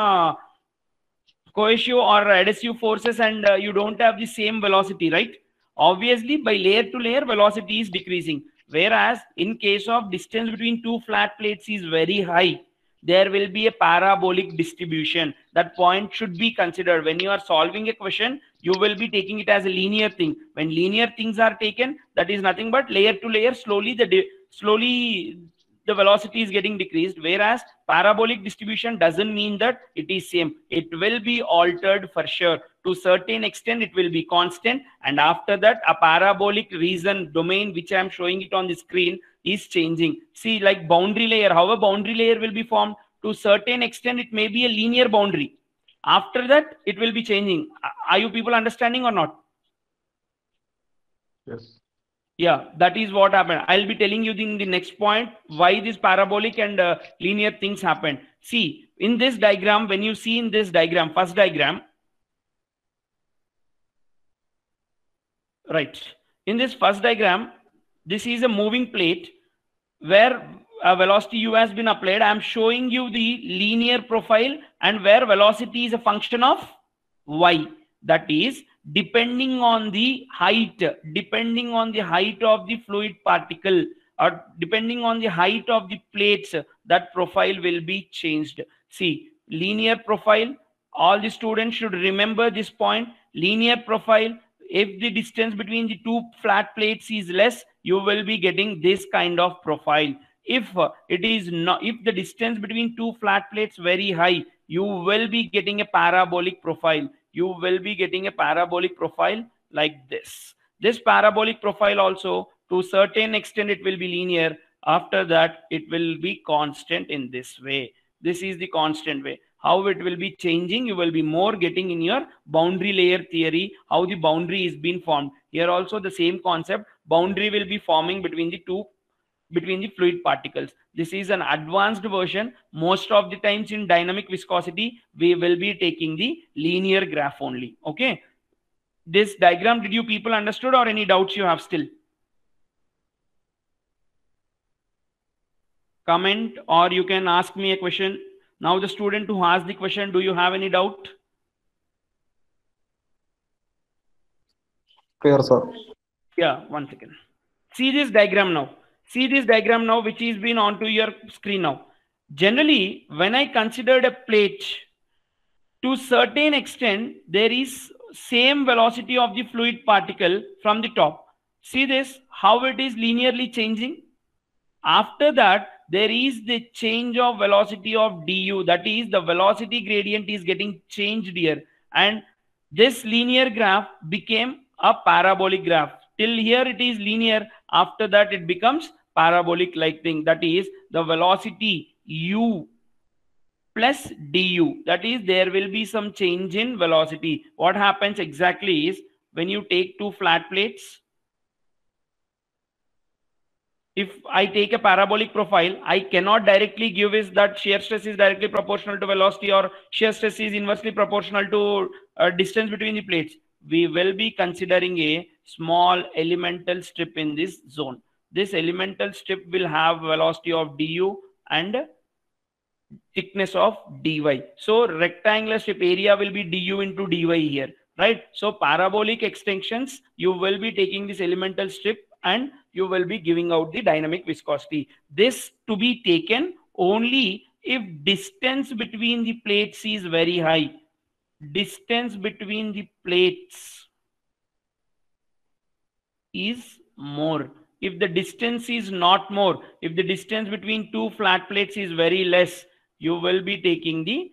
cohesive or adhesive forces, and you don't have the same velocity, right? Obviously by layer to layer velocity is decreasing, whereas in case of distance between two flat plates is very high, there will be a parabolic distribution. That point should be considered when you are solving a question. You will be taking it as a linear thing. When linear things are taken, that is nothing but layer to layer, slowly slowly the velocity is getting decreased, whereas parabolic distribution doesn't mean that it is same. It will be altered for sure. To certain extent it will be constant, and after that a parabolic region domain, which I am showing it on the screen, is changing. See, like boundary layer, how a boundary layer will be formed, to certain extent it may be a linear boundary. After that it will be changing. Are you people understanding or not? Yes. Yeah, that is what happened. I'll be telling you in the next point why this parabolic and linear things happen. See, in this diagram, when you see in this diagram, first diagram, right? In this first diagram, this is a moving plate where a velocity u has been applied. I am showing you the linear profile, and where velocity is a function of y. That is depending on the height, depending on the height of the fluid particle, or depending on the height of the plates, that profile will be changed. See, linear profile, all the students should remember this point. Linear profile, if the distance between the two flat plates is less, you will be getting this kind of profile. If it is not, if the distance between two flat plates very high, you will be getting a parabolic profile. You will be getting a parabolic profile like this. This parabolic profile also, to certain extent it will be linear. After that it will be constant in this way. This is the constant way. How it will be changing, you will be more getting in your boundary layer theory, how the boundary is being formed. Here also the same concept, boundary will be forming between the two, between the fluid particles. This is an advanced version. Most of the times in dynamic viscosity we will be taking the linear graph only. Okay, this diagram, did you people understood, or any doubts you have still? Comment, or you can ask me a question. Now the student who asked the question, do you have any doubt? Clear, sir. Yeah, one second. See this diagram now. See this diagram now, which is been onto your screen now. Generally, when I considered a plate, to certain extent, there is same velocity of the fluid particle from the top. See this, how it is linearly changing. After that, there is the change of velocity of du. That is, the velocity gradient is getting changed here. And this linear graph became a parabolic graph. Till here it is linear. After that it becomes parabolic like thing. That is, the velocity u plus du. That is, there will be some change in velocity. What happens exactly is, when you take two flat plates, if I take a parabolic profile, I cannot directly give is that shear stress is directly proportional to velocity, or shear stress is inversely proportional to distance between the plates. We will be considering a small elemental strip in this zone. this elemental strip will have velocity of du and thickness of dy. So rectangular strip area will be du into dy here, right? So parabolic extensions, you will be taking this elemental strip and you will be giving out the dynamic viscosity. This to be taken only if distance between the plates is very high. Distance between the plates is more. If the distance is not more, if the distance between two flat plates is very less, you will be taking the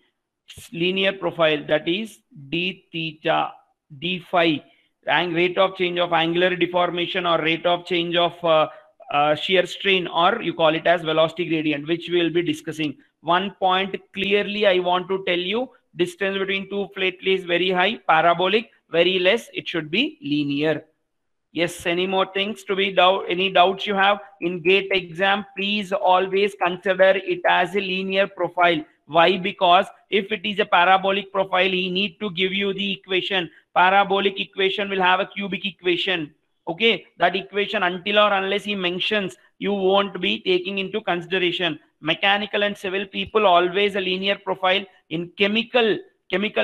linear profile, that is d theta, d phi, and rate of change of angular deformation or rate of change of shear strain, or you call it as velocity gradient, which we will be discussing. One point clearly I want to tell you, distance between two flat plates very high, parabolic, very less, it should be linear. Yes, any more things to be any doubts you have in GATE exam? Please always consider it as a linear profile. Why? Because if it is a parabolic profile, he need to give you the equation. Parabolic equation will have a cubic equation. Okay, that equation until or unless he mentions, you won't be taking into consideration. Mechanical and civil people always a linear profile. In chemical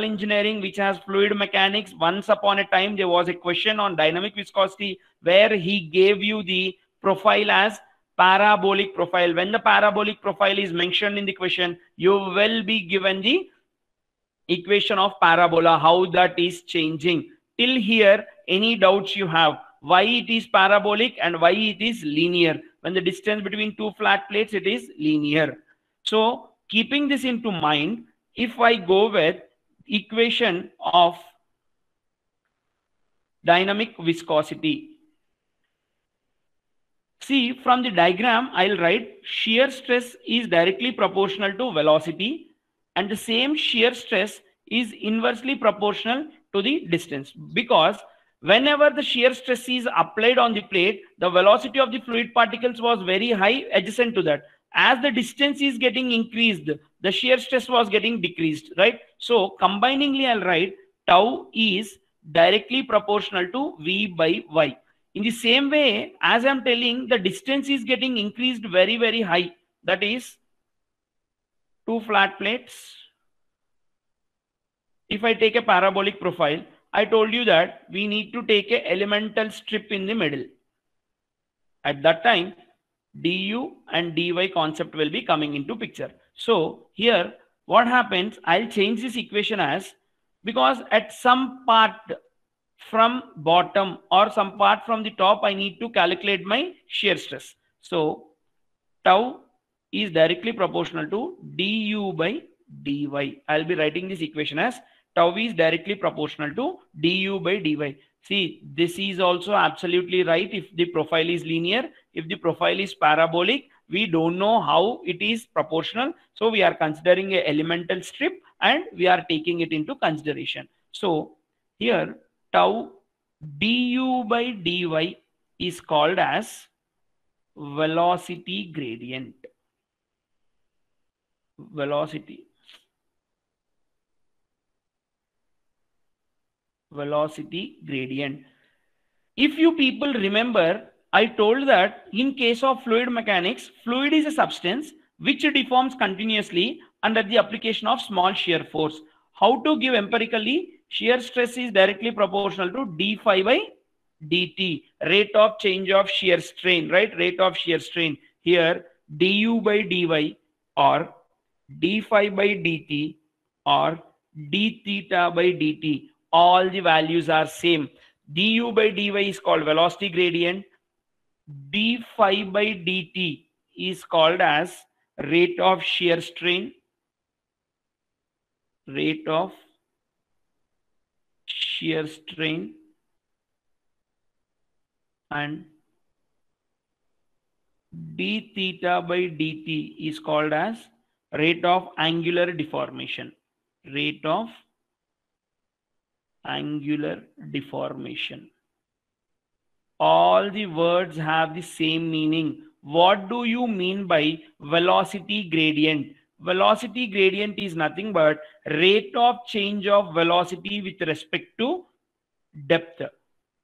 engineering, which has fluid mechanics, once upon a time there was a question on dynamic viscosity where he gave you the profile as parabolic profile. When the parabolic profile is mentioned in the question, you will be given the equation of parabola, how that is changing. Till here, any doubts you have? Why it is parabolic and why it is linear? When the distance between two flat plates, it is linear. So keeping this into mind, if I go with equation of dynamic viscosity, see from the diagram, I'll write shear stress is directly proportional to velocity, and the same shear stress is inversely proportional to the distance, because whenever the shear stress is applied on the plate, the velocity of the fluid particles was very high adjacent to that. As the distance is getting increased, the shear stress was getting decreased, right? So combiningly, I'll write tau is directly proportional to V by Y. In the same way, as I'm telling, the distance is getting increased very, very high. That is two flat plates. If I take a parabolic profile, I told you that we need to take a elemental strip in the middle. At that time, du and dy concept will be coming into picture. So here, what happens, I'll change this equation as, because at some part from bottom or some part from the top, I need to calculate my shear stress. So tau is directly proportional to du by dy. I'll be writing this equation as tau is directly proportional to du by dy. See, this is also absolutely right if the profile is linear. If the profile is parabolic, we don't know how it is proportional. So we are considering a elemental strip and we are taking it into consideration. So here tau du by dy is called as velocity gradient. Velocity gradient. If you people remember, I told that in case of fluid mechanics, fluid is a substance which deforms continuously under the application of small shear force. How to give empirically? Shear stress is directly proportional to d phi by dt, rate of change of shear strain, right? Rate of shear strain. Here du by dy or d phi by dt or d theta by dt, all the values are same. Du by dy is called velocity gradient. d phi by dt is called as rate of shear strain. Rate of shear strain. And d theta by dt is called as rate of angular deformation. Rate of angular deformation. All the words have the same meaning. What do you mean by velocity gradient? Velocity gradient is nothing but rate of change of velocity with respect to depth.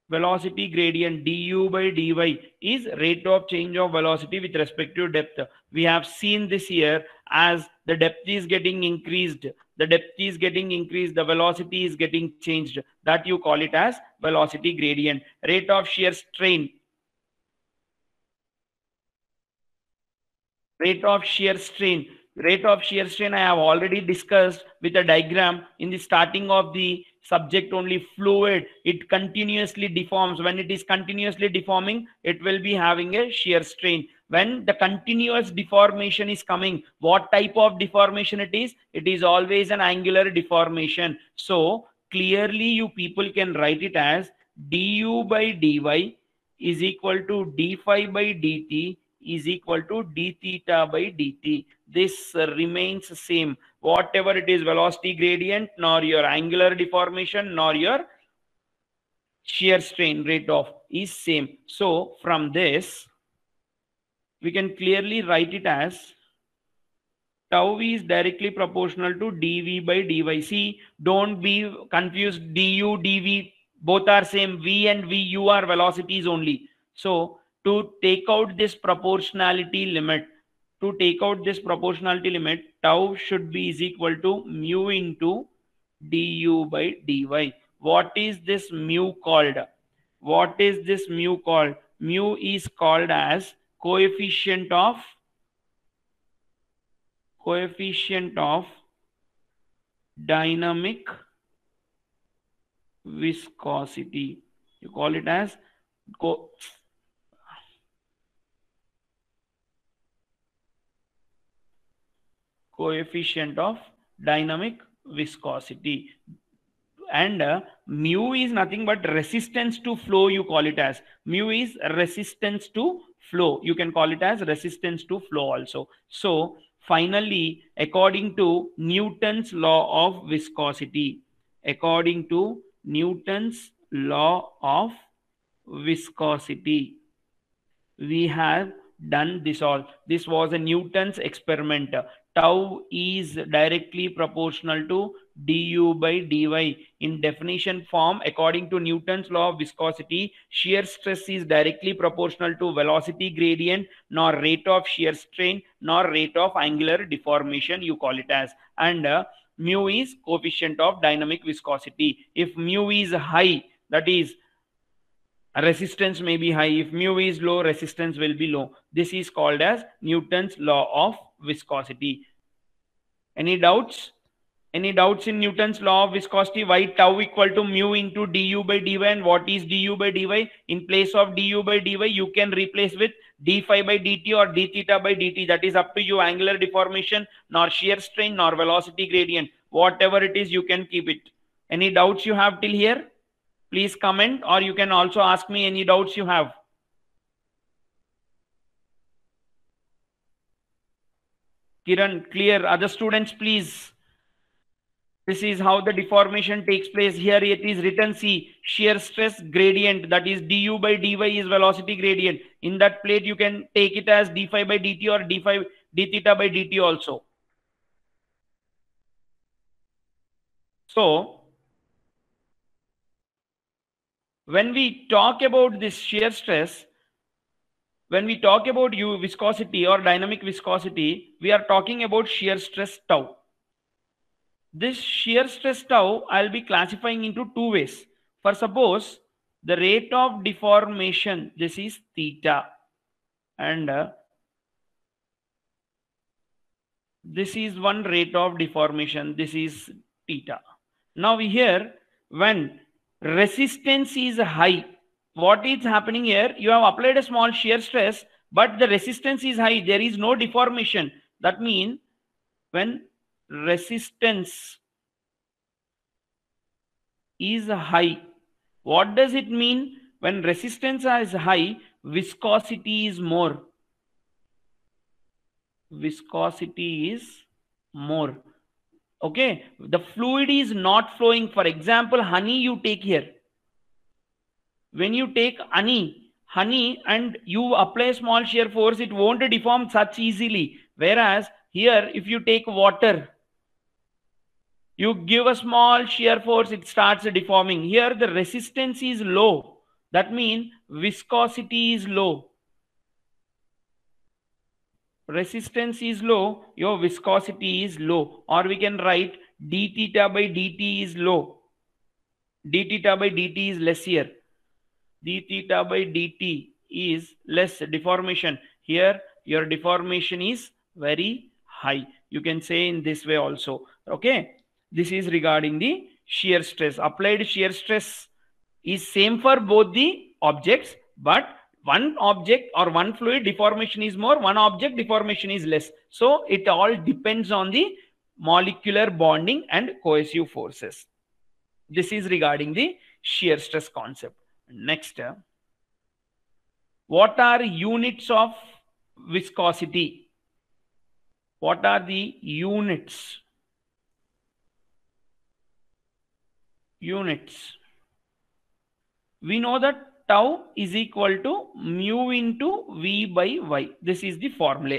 velocity gradient du by dy is rate of change of velocity with respect to depth. We have seen this here as the depth is getting increased. The depth is getting increased. The velocity is getting changed. That you call it as velocity gradient. Rate of shear strain. Rate of shear strain. Rate of shear strain I have already discussed with a diagram in the starting of the subject only. Fluid, it continuously deforms. When it is continuously deforming, it will be having a shear strain. When the continuous deformation is coming, what type of deformation it is? It is always an angular deformation. So clearly you people can write it as du by dy is equal to d phi by dt is equal to d theta by dt. This remains same. Whatever it is, velocity gradient, nor your angular deformation, nor your shear strain rate of is same. So from this, we can clearly write it as tau is directly proportional to dv by dy. See, don't be confused. Du, dv, both are same. V and vu are velocities only. So to take out this proportionality limit, tau should be is equal to mu into du by dy. What is this mu called? What is this mu called? Mu is called as coefficient of dynamic viscosity. You call it as coefficient of dynamic viscosity. And mu is nothing but resistance to flow. You call it as mu is resistance to flow. You can call it as resistance to flow also. So finally, according to Newton's law of viscosity, we have done this all. This was a Newton's experiment. Tau is directly proportional to du by dy. In definition form, according to Newton's law of viscosity, shear stress is directly proportional to velocity gradient, nor rate of shear strain, nor rate of angular deformation, you call it as. And mu is coefficient of dynamic viscosity. If mu is high, that is resistance may be high. If mu is low, resistance will be low. This is called as Newton's law of viscosity. Any doubts? Any doubts in Newton's law of viscosity? Why tau equal to mu into du by dy? And what is du by dy? In place of du by dy, you can replace with d phi by dt or d theta by dt. That is up to you. Angular deformation, nor shear strain, nor velocity gradient. Whatever it is, you can keep it. Any doubts you have till here? Please comment, or you can also ask me any doubts you have. Kiran, clear. Other students, please. This is how the deformation takes place. Here it is written, see, shear stress gradient, that is du by dy is velocity gradient. In that plate, you can take it as d phi by dt or d theta by dt also. So when we talk about this shear stress, when we talk about viscosity or dynamic viscosity, we are talking about shear stress tau. This shear stress tau, I'll be classifying into two ways. For suppose the rate of deformation, this is theta, and this is one rate of deformation, this is theta. Now here, when resistance is high, what is happening here? You have applied a small shear stress, but the resistance is high. There is no deformation. That means when resistance is high, what does it mean? When resistance is high, viscosity is more. Viscosity is more. Okay, the fluid is not flowing. For example, honey you take here. When you take honey and you apply small shear force, it won't deform such easily. Whereas here, if you take water, you give a small shear force, it starts deforming. Here the resistance is low. That means viscosity is low. Resistance is low, your viscosity is low. Or we can write d theta by dt is low. D theta by dt is less here. D theta by dt is less deformation. Here your deformation is very high. You can say in this way also. Okay. This is regarding the shear stress. Applied shear stress is same for both the objects, but one object or one fluid deformation is more, one object deformation is less. So it all depends on the molecular bonding and cohesive forces. This is regarding the shear stress concept. Next, what are units of viscosity? What are the units? We know that tau is equal to mu into V by Y. This is the formula,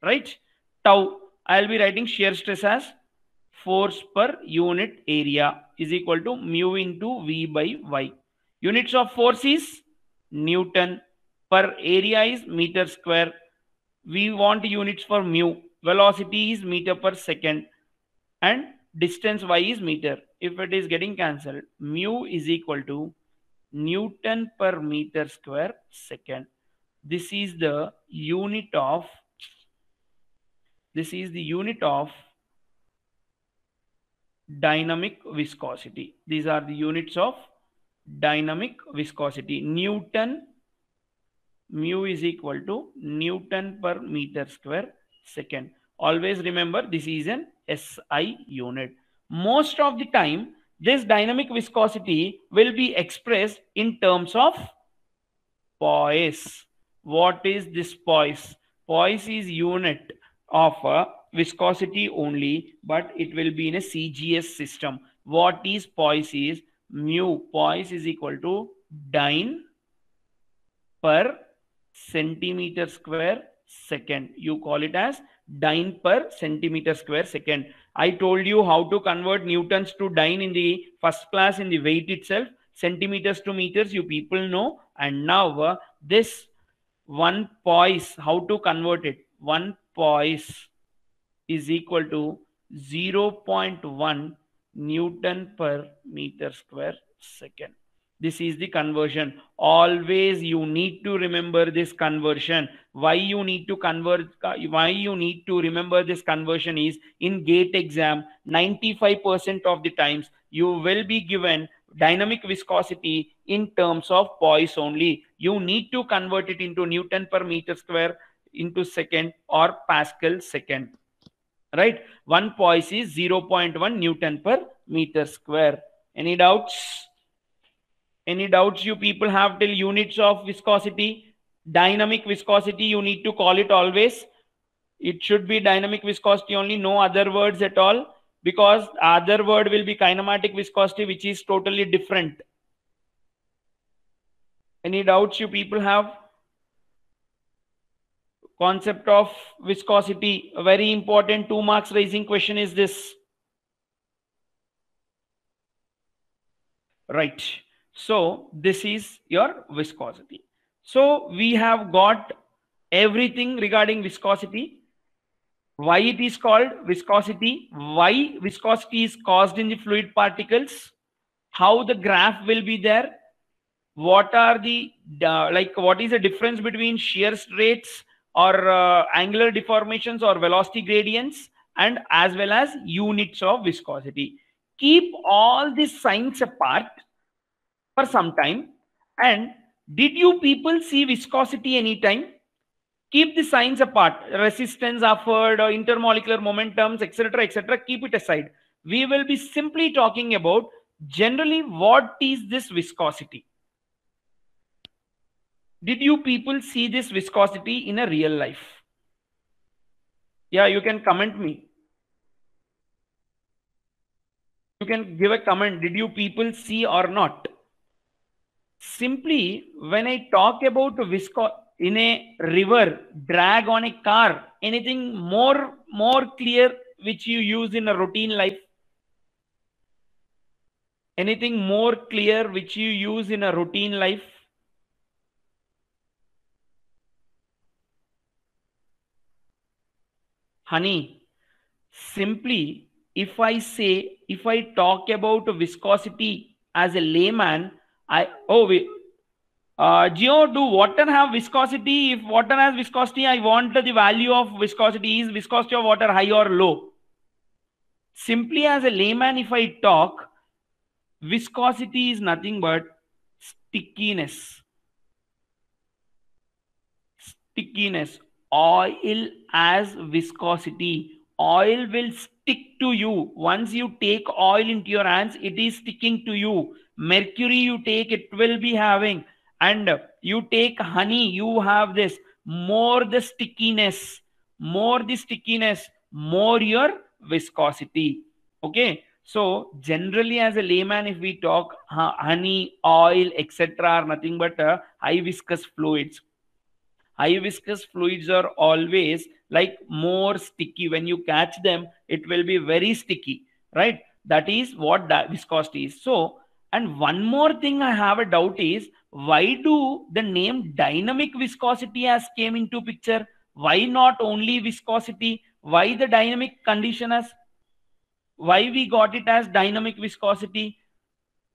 right? Tau, I'll be writing shear stress as force per unit area is equal to mu into V by Y. Units of force is Newton, per area is meter square. We want units for mu. Velocity is meter per second and distance y is meter. If it is getting cancelled, mu is equal to Newton per meter square second. This is the unit of dynamic viscosity. These are the units of dynamic viscosity. Newton, mu is equal to Newton per meter square second. Always remember this is an SI unit. Most of the time, this dynamic viscosity will be expressed in terms of poise. What is this poise? Poise is unit of viscosity only, but it will be in a CGS system. What is poise is mu. Poise is equal to dyne per centimeter square second. You call it as dyne per centimeter square second. I told you how to convert newtons to dyne in the first class in the weight itself. Centimeters to meters you people know. And now this one poise, how to convert it? One poise is equal to 0.1 Newton per meter square second. This is the conversion. Always you need to remember this conversion. Why you need to remember this conversion is in GATE exam, 95% of the times you will be given dynamic viscosity in terms of poise only. You need to convert it into Newton per meter square into second or Pascal second. Right? One poise is 0.1 Newton per meter square. Any doubts? Any doubts you people have till units of viscosity? Dynamic viscosity, you need to call it always. It should be dynamic viscosity only, no other words at all, because other word will be kinematic viscosity, which is totally different. Any doubts you people have? Concept of viscosity, a very important 2 marks raising question is this. Right. So this is your viscosity. So we have got everything regarding viscosity. Why it is called viscosity, why viscosity is caused in the fluid particles, how the graph will be there, what are the what is the difference between shear rates or angular deformations or velocity gradients, and as well as units of viscosity. Keep all these signs apart for some time. And did you people see viscosity anytime? Keep the signs apart, resistance offered or intermolecular momentums, etc., etc. Keep it aside. We will be simply talking about generally what is this viscosity. Did you people see this viscosity in a real life? Yeah, you can comment me. You can give a comment. Did you people see or not? Simply, when I talk about viscosity in a river, drag on a car, anything more clear which you use in a routine life? Anything more clear which you use in a routine life? honey. Simply, if I talk about viscosity as a layman, Geo, do water have viscosity? If water has viscosity, I want the value of viscosity. Is viscosity of water high or low? Simply as a layman, if I talk, viscosity is nothing but stickiness. Stickiness. Oil as viscosity. Oil will stick to you. Once you take oil into your hands, it is sticking to you. Mercury you take, it will be having. And you take honey, you have this. More the stickiness, more the stickiness, more your viscosity. Okay. So generally as a layman, if we talk honey, oil, etc. are nothing but high viscous fluids. High viscous fluids are always like more sticky. When you catch them, it will be very sticky, right? That is what that viscosity is. So, and one more thing I have a doubt is, why do the name dynamic viscosity has came into picture? Why not only viscosity? Why the dynamic condition as, why we got it as dynamic viscosity?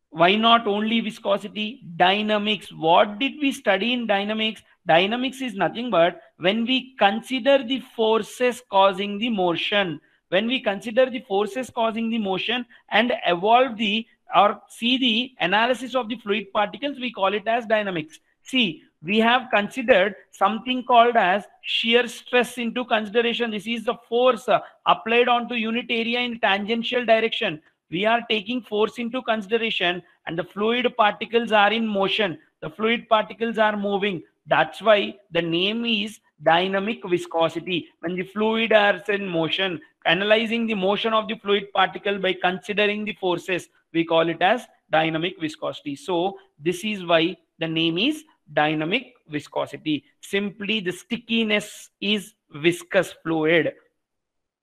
Why not only viscosity? Dynamics. What did we study in dynamics? Dynamics is nothing but when we consider the forces causing the motion. When we consider the forces causing the motion and evolve the or see the analysis of the fluid particles, we call it as dynamics. See, we have considered something called as shear stress into consideration. This is the force applied onto unit area in tangential direction. We are taking force into consideration, and the fluid particles are in motion. The fluid particles are moving. That's why the name is dynamic viscosity. When the fluid is in motion, analyzing the motion of the fluid particle by considering the forces, we call it as dynamic viscosity. So this is why the name is dynamic viscosity. Simply the stickiness is viscous fluid.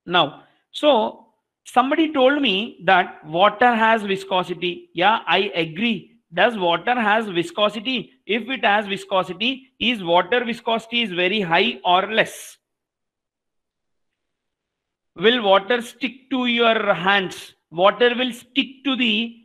Now, so somebody told me that water has viscosity. Yeah, I agree. Does water has viscosity? If it has viscosity, is water viscosity is very high or less? Will water stick to your hands? Water will stick to the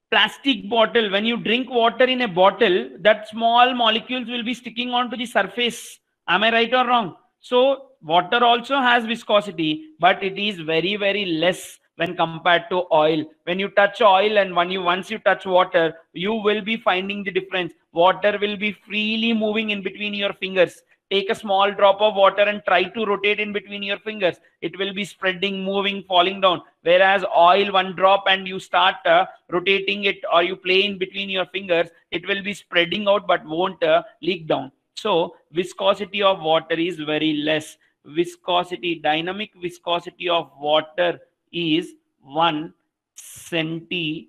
plastic bottle. When you drink water in a bottle, that small molecules will be sticking onto the surface. Am I right or wrong? So water also has viscosity, but it is very, very less when compared to oil. When you touch oil and when you once you touch water, you will be finding the difference. Water will be freely moving in between your fingers. Take a small drop of water and try to rotate in between your fingers. It will be spreading, moving, falling down. Whereas oil, one drop and you start rotating it or you play in between your fingers, it will be spreading out but won't leak down. So viscosity of water is very less. Viscosity, dynamic viscosity of water is 1 centipoise.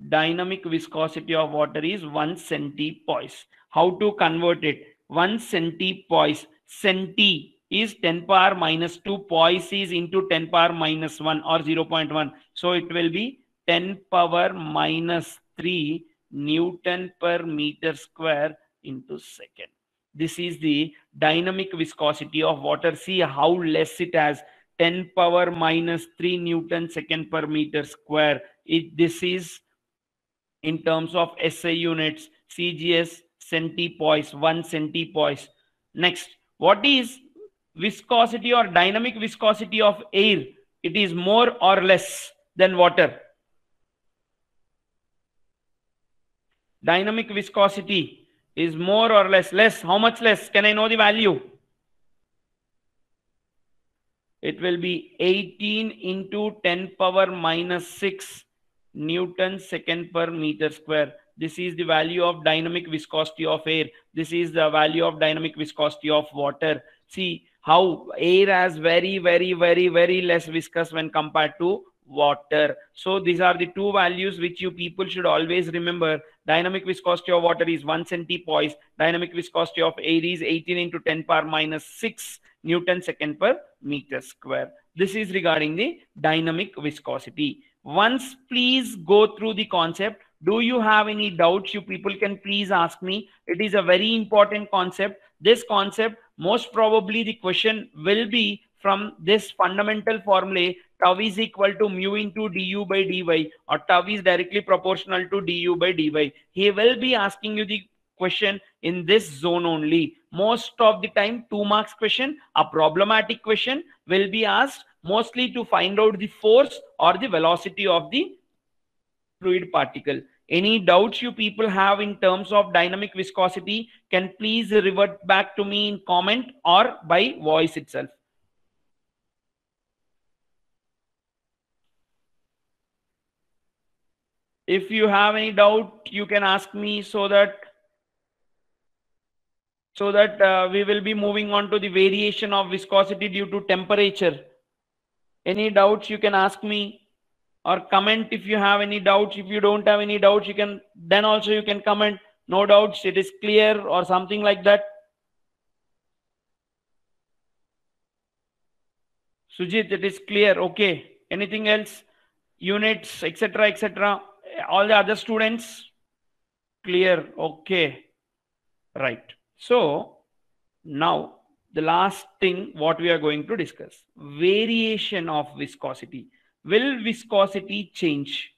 Dynamic viscosity of water is 1 centipoise. How to convert it? 1 centipoise. Centi is 10 power minus 2. Poise is into 10 power minus 1 or 0.1. So it will be 10 power minus 3 Newton per meter square into second. This is the dynamic viscosity of water. See how less it has. 10 power minus 3 Newton second per meter square. This is in terms of SI units. CGS centipoise, 1 centipoise. Next, what is viscosity or dynamic viscosity of air? It is more or less than water. Dynamic viscosity is more or less. Less. How much less? Can I know the value? It will be 18 into 10 power minus 6 Newton second per meter square. This is the value of dynamic viscosity of air. This is the value of dynamic viscosity of water. See how air has very, very, very, very less viscous when compared to water. So these are the two values which you people should always remember. Dynamic viscosity of water is 1 centipoise. Dynamic viscosity of air is 18 into 10 power minus 6 Newton second per meter square. This is regarding the dynamic viscosity. Once please go through the concept. Do you have any doubts? You people can please ask me. It is a very important concept. This concept, most probably the question will be from this fundamental formula: tau is equal to mu into du by dy, or tau is directly proportional to du by dy. He will be asking you the question in this zone only. Most of the time, 2 marks question, a problematic question will be asked mostly to find out the force or the velocity of the fluid particle. Any doubts you people have in terms of dynamic viscosity can please revert back to me in comment or by voice itself. If you have any doubt, you can ask me so that we will be moving on to the variation of viscosity due to temperature. Any doubts you can ask me, or comment if you have any doubts. If you don't have any doubts, you can then also you can comment no doubts, it is clear, or something like that. Sujit, it is clear. Okay. Anything else? Units, etc., etc. All the other students? Clear. Okay. Right. So now the last thing what we are going to discuss: variation of viscosity. Will viscosity change?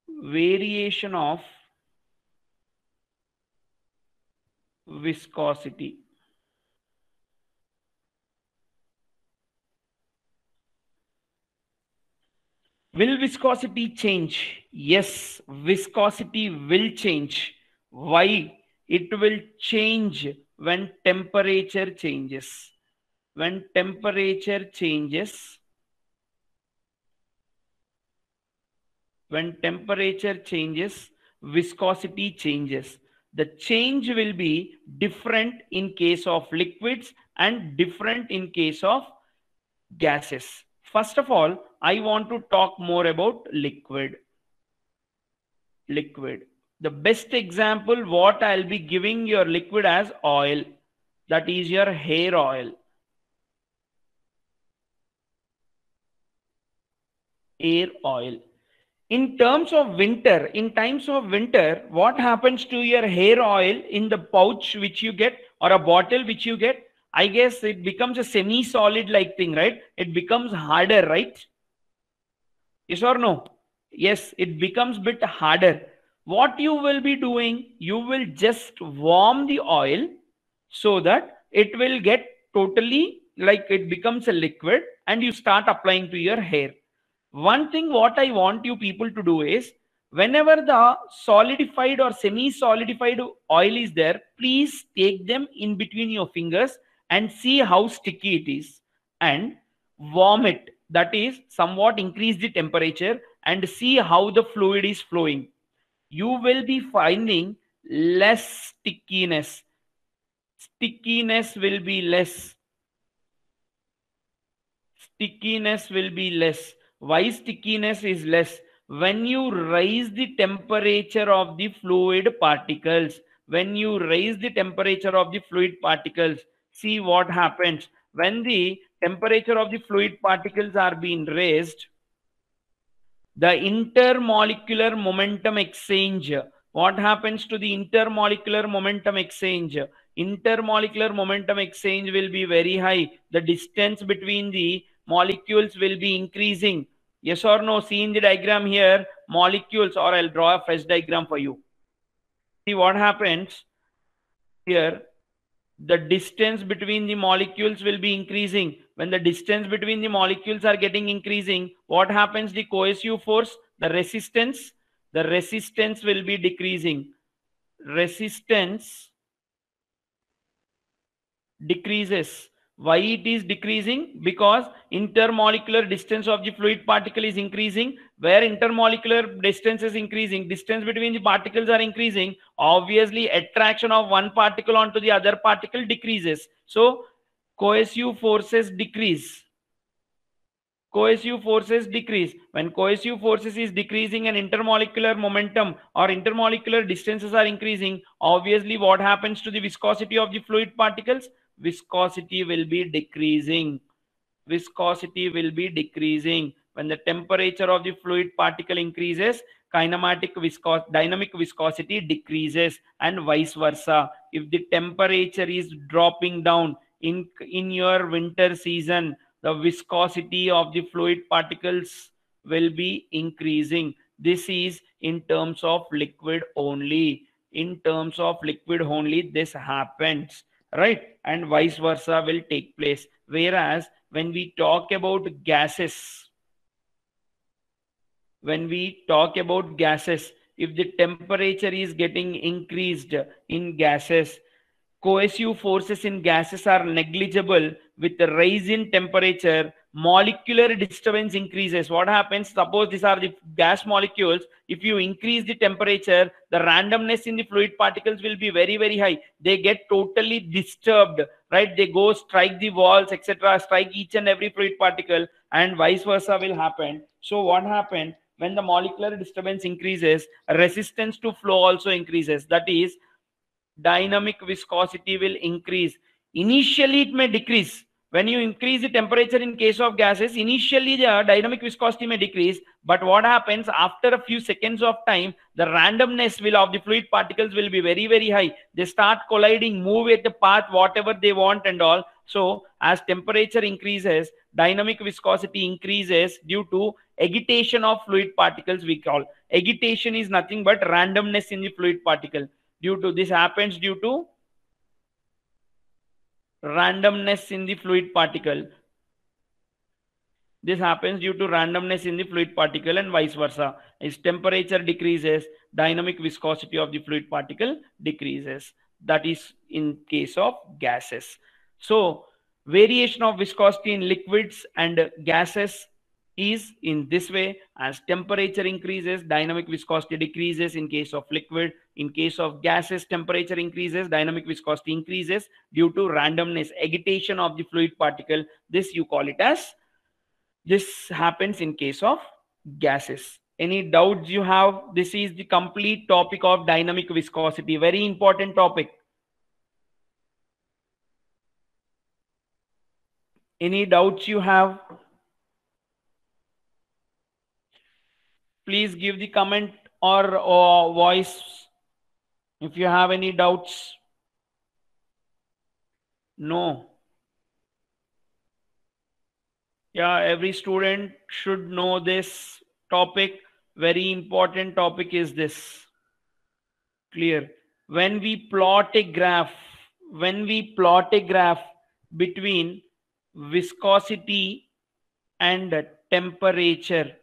Variation of viscosity. Will viscosity change? Yes, viscosity will change. Why? It will change when temperature changes. When temperature changes, viscosity changes. The change will be different in case of liquids and different in case of gases. First of all, I want to talk more about liquid. The best example what I'll be giving your liquid as oil, that is your hair oil. Hair oil. In times of winter, what happens to your hair oil in the pouch which you get, or a bottle which you get? I guess it becomes a semi-solid like thing, right? It becomes harder, right? Yes or no? Yes, it becomes bit harder. What you will be doing, you will just warm the oil so that it will get totally, like it becomes a liquid, and you start applying to your hair. One thing what I want you people to do is, whenever the solidified or semi-solidified oil is there, please take them in between your fingers and see how sticky it is, and warm it. That is, somewhat increase the temperature and see how the fluid is flowing. You will be finding less stickiness. Stickiness will be less. Why stickiness is less? When you raise the temperature of the fluid particles, see what happens. When the temperature of the fluid particles are being raised, the intermolecular momentum exchange. What happens to the intermolecular momentum exchange? Intermolecular momentum exchange will be very high. The distance between the molecules will be increasing. Yes or no? See in the diagram here, molecules, or I'll draw a fresh diagram for you. See what happens here. The distance between the molecules will be increasing. When the distance between the molecules are getting increasing, what happens? The cohesive force, the resistance will be decreasing. Resistance decreases. Why it is decreasing? Because intermolecular distance of the fluid particle is increasing. Where intermolecular distance is increasing, distance between the particles are increasing, obviously attraction of one particle onto the other particle decreases. So cohesive forces decrease. When cohesive forces is decreasing and intermolecular momentum or intermolecular distances are increasing, obviously what happens to the viscosity of the fluid particles? Viscosity will be decreasing. When the temperature of the fluid particle increases, dynamic viscosity decreases, and vice versa. If the temperature is dropping down in your winter season, the viscosity of the fluid particles will be increasing. This is in terms of liquid only. In terms of liquid only this happens, right? And vice versa will take place. Whereas when we talk about gases, if the temperature is getting increased in gases, cohesive forces in gases are negligible. With the rise in temperature, molecular disturbance increases. What happens? Suppose these are the gas molecules. If you increase the temperature, the randomness in the fluid particles will be very, very high. They get totally disturbed, right? They go strike the walls, etc., strike each and every fluid particle, and vice versa will happen. So what happened? When the molecular disturbance increases, resistance to flow also increases. That is, dynamic viscosity will increase. Initially it may decrease. When you increase the temperature in case of gases, initially the dynamic viscosity may decrease, but what happens after a few seconds of time, the randomness of the fluid particles will be very, very high. They start colliding, move at the path whatever they want and all. So as temperature increases, dynamic viscosity increases due to agitation of fluid particles. We call agitation is nothing but randomness in the fluid particle. Due to this happens due to randomness in the fluid particle. This happens due to randomness in the fluid particle, and vice versa. As temperature decreases, dynamic viscosity of the fluid particle decreases. That is in case of gases. So variation of viscosity in liquids and gases is in this way. As temperature increases, dynamic viscosity decreases in case of liquid. In case of gases, temperature increases, dynamic viscosity increases due to randomness, agitation of the fluid particle. This you call it as, this happens in case of gases. Any doubts you have? This is the complete topic of dynamic viscosity. Very important topic. Any doubts you have? Please give the comment or voice if you have any doubts. No. Yeah, every student should know this topic. Very important topic is this. Clear? When we plot a graph between viscosity and temperature,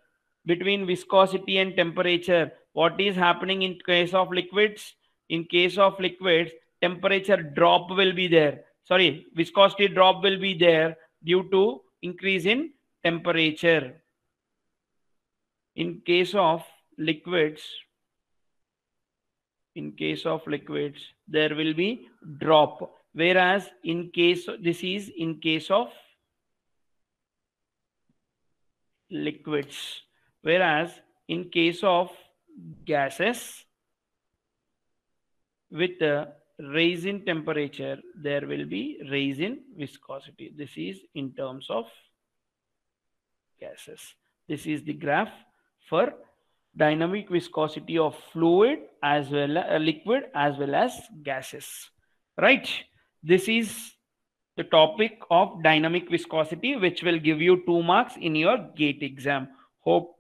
what is happening in case of liquids? In case of liquids, temperature drop will be there. Sorry, viscosity drop will be there due to increase in temperature. In case of liquids, there will be drop. Whereas in case, this is in case of liquids. Whereas in case of gases, with the rise in temperature, there will be rise in viscosity. This is in terms of gases. This is the graph for dynamic viscosity of fluid as well as liquid as well as gases. Right? This is the topic of dynamic viscosity, which will give you 2 marks in your GATE exam. Hope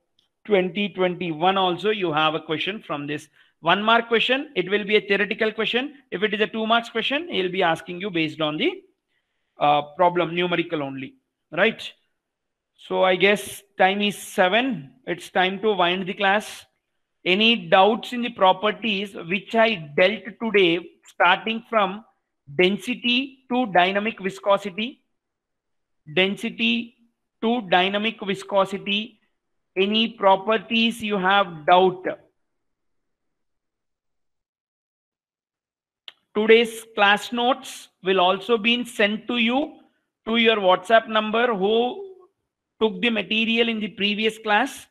2021 also you have a question from this. 1 mark question, it will be a theoretical question. If it is a 2 marks question, he will be asking you based on the problem, numerical only, right? So I guess time is 7. It's time to wind the class. Any doubts in the properties which I dealt today, starting from density to dynamic viscosity? Density to dynamic viscosity. Any properties you have doubt? Today's class notes will also be sent to you to your WhatsApp number who took the material in the previous class.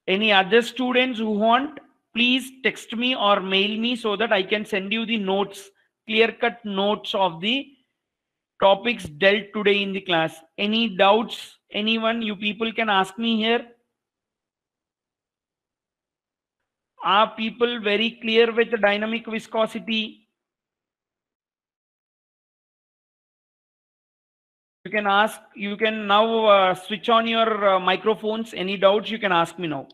Any other students who want, please text me or mail me so that I can send you the notes, clear-cut notes of the topics dealt today in the class. Any doubts? Anyone? You people can ask me here. Are people very clear with the dynamic viscosity? You can ask, you can now switch on your microphones. Any doubts, you can ask me now.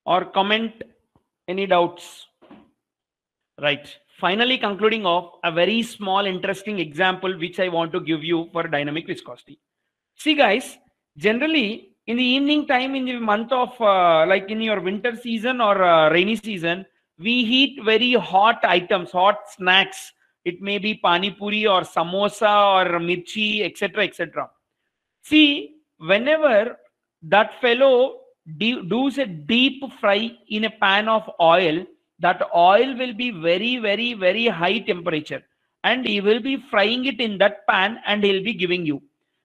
Or comment any doubts. Right. Finally, concluding off a very small, interesting example which I want to give you for dynamic viscosity. See, guys, generally in the evening time in the month of like in your winter season or rainy season, we eat very hot items, hot snacks. It may be pani puri or samosa or mirchi, etc., etc. See, whenever that fellow does a deep fry in a pan of oil, that oil will be very, very, very high temperature, and he will be frying it in that pan and he'll be giving you.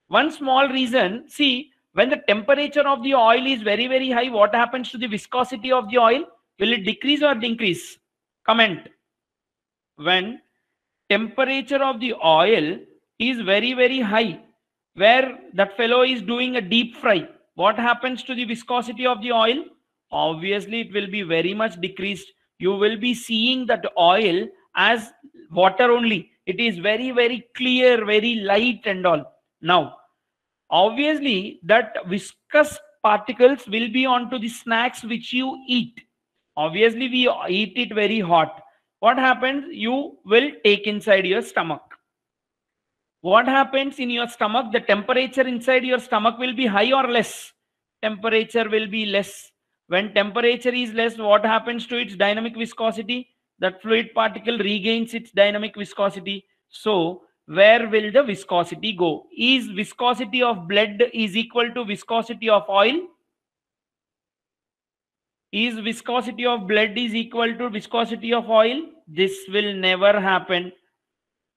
One small reason, see, when the temperature of the oil is very, very high, what happens to the viscosity of the oil? Will it decrease or increase? Comment. When temperature of the oil is very, very high, where that fellow is doing a deep fry, what happens to the viscosity of the oil? Obviously it will be very much decreased. You will be seeing that oil as water only. It is very, very clear, very light and all. Now obviously that viscous particles will be onto the snacks which you eat. Obviously we eat it very hot. What happens? You will take inside your stomach. What happens in your stomach? The temperature inside your stomach will be high or less? Temperature will be less. When temperature is less, what happens to its dynamic viscosity? That fluid particle regains its dynamic viscosity. So where will the viscosity go? Is viscosity of blood is equal to viscosity of oil? Is viscosity of blood is equal to viscosity of oil? This will never happen.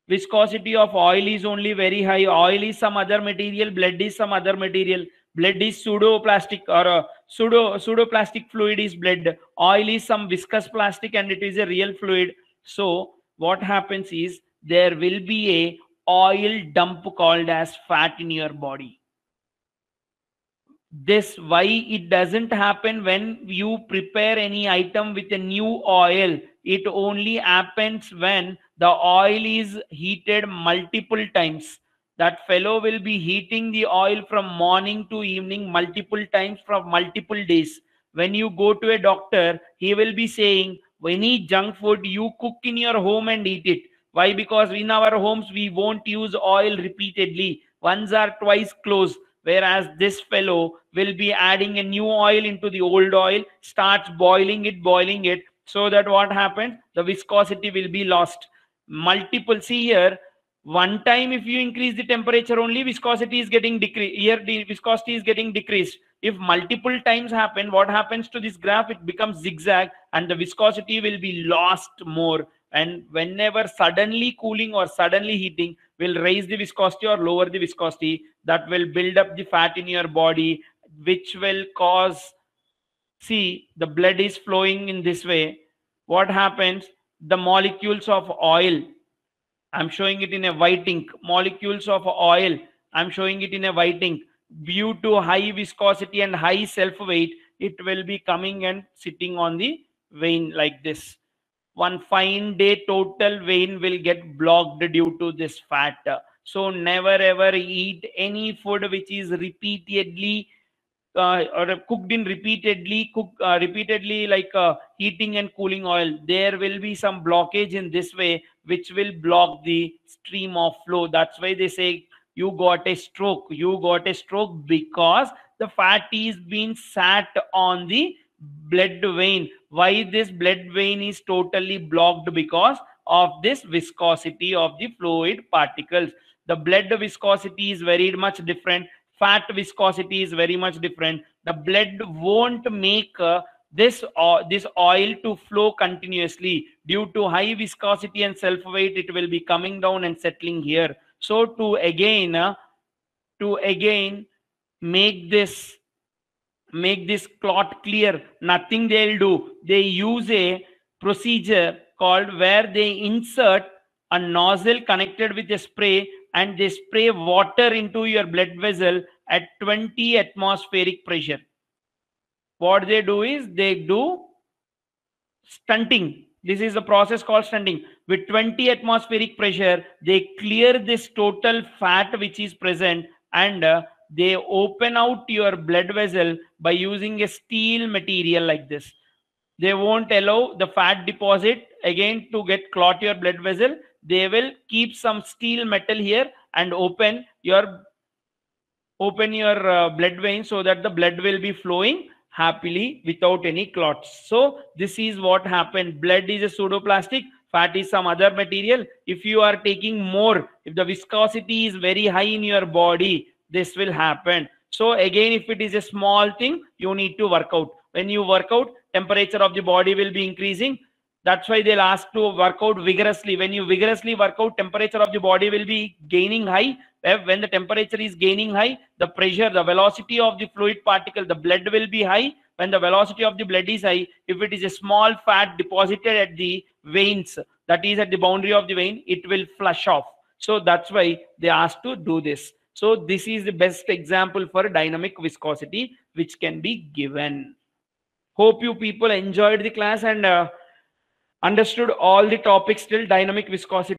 Viscosity of oil is only very high. Oil is some other material, blood is some other material. Blood is pseudoplastic, or pseudoplastic fluid is blood. Oil is some viscous plastic and it is a real fluid. So what happens is there will be a oil dump called as fat in your body. This why it doesn't happen when you prepare any item with a new oil. It only happens when the oil is heated multiple times. That fellow will be heating the oil from morning to evening multiple times from multiple days. When you go to a doctor, he will be saying, any junk food you cook in your home and eat it. Why? Because in our homes we won't use oil repeatedly. Once or twice close. Whereas this fellow will be adding a new oil into the old oil, starts boiling it, so that what happens? The viscosity will be lost. Multiple, see here, one time if you increase the temperature only, viscosity is getting decreased. Here the viscosity is getting decreased. If multiple times happen, what happens to this graph? It becomes zigzag and the viscosity will be lost more. And whenever suddenly cooling or suddenly heating will raise the viscosity or lower the viscosity, that will build up the fat in your body, which will cause, see, the blood is flowing in this way. What happens? The molecules of oil, I'm showing it in a white ink. Molecules of oil, I'm showing it in a white ink. Due to high viscosity and high self weight, it will be coming and sitting on the vein like this. One fine day, total vein will get blocked due to this fat. So never ever eat any food which is repeatedly or cooked in repeatedly, like heating and cooling oil. There will be some blockage in this way which will block the stream of flow. That's why they say you got a stroke. You got a stroke because the fat is being sat on the blood vein. Why this blood vein is totally blocked? Because of this viscosity of the fluid particles. The blood viscosity is very much different. Fat viscosity is very much different. The blood won't make this oil to flow continuously. Due to high viscosity and self weight, it will be coming down and settling here. So to again make this clot clear, nothing they'll do. They use a procedure called where they insert a nozzle connected with a spray and they spray water into your blood vessel, at 20 atmospheric pressure. What they do is they do stunting. This is a process called stunting. With 20 atmospheric pressure, they clear this total fat which is present, and they open out your blood vessel by using a steel material like this. They won't allow the fat deposit again to get clot your blood vessel. They will keep some steel metal here and open your blood vein so that the blood will be flowing happily without any clots. So this is what happened. Blood is a pseudoplastic, fat is some other material. If you are taking more, if the viscosity is very high in your body, this will happen. So again, if it is a small thing, you need to work out. When you work out, temperature of the body will be increasing. That's why they'll ask to work out vigorously. When you vigorously work out, temperature of the body will be gaining high. When the temperature is gaining high, the pressure, the velocity of the fluid particle, the blood will be high. When the velocity of the blood is high, if it is a small fat deposited at the veins, that is at the boundary of the vein, it will flush off. So that's why they asked to do this. So this is the best example for dynamic viscosity which can be given. Hope you people enjoyed the class and understood all the topics till dynamic viscosity.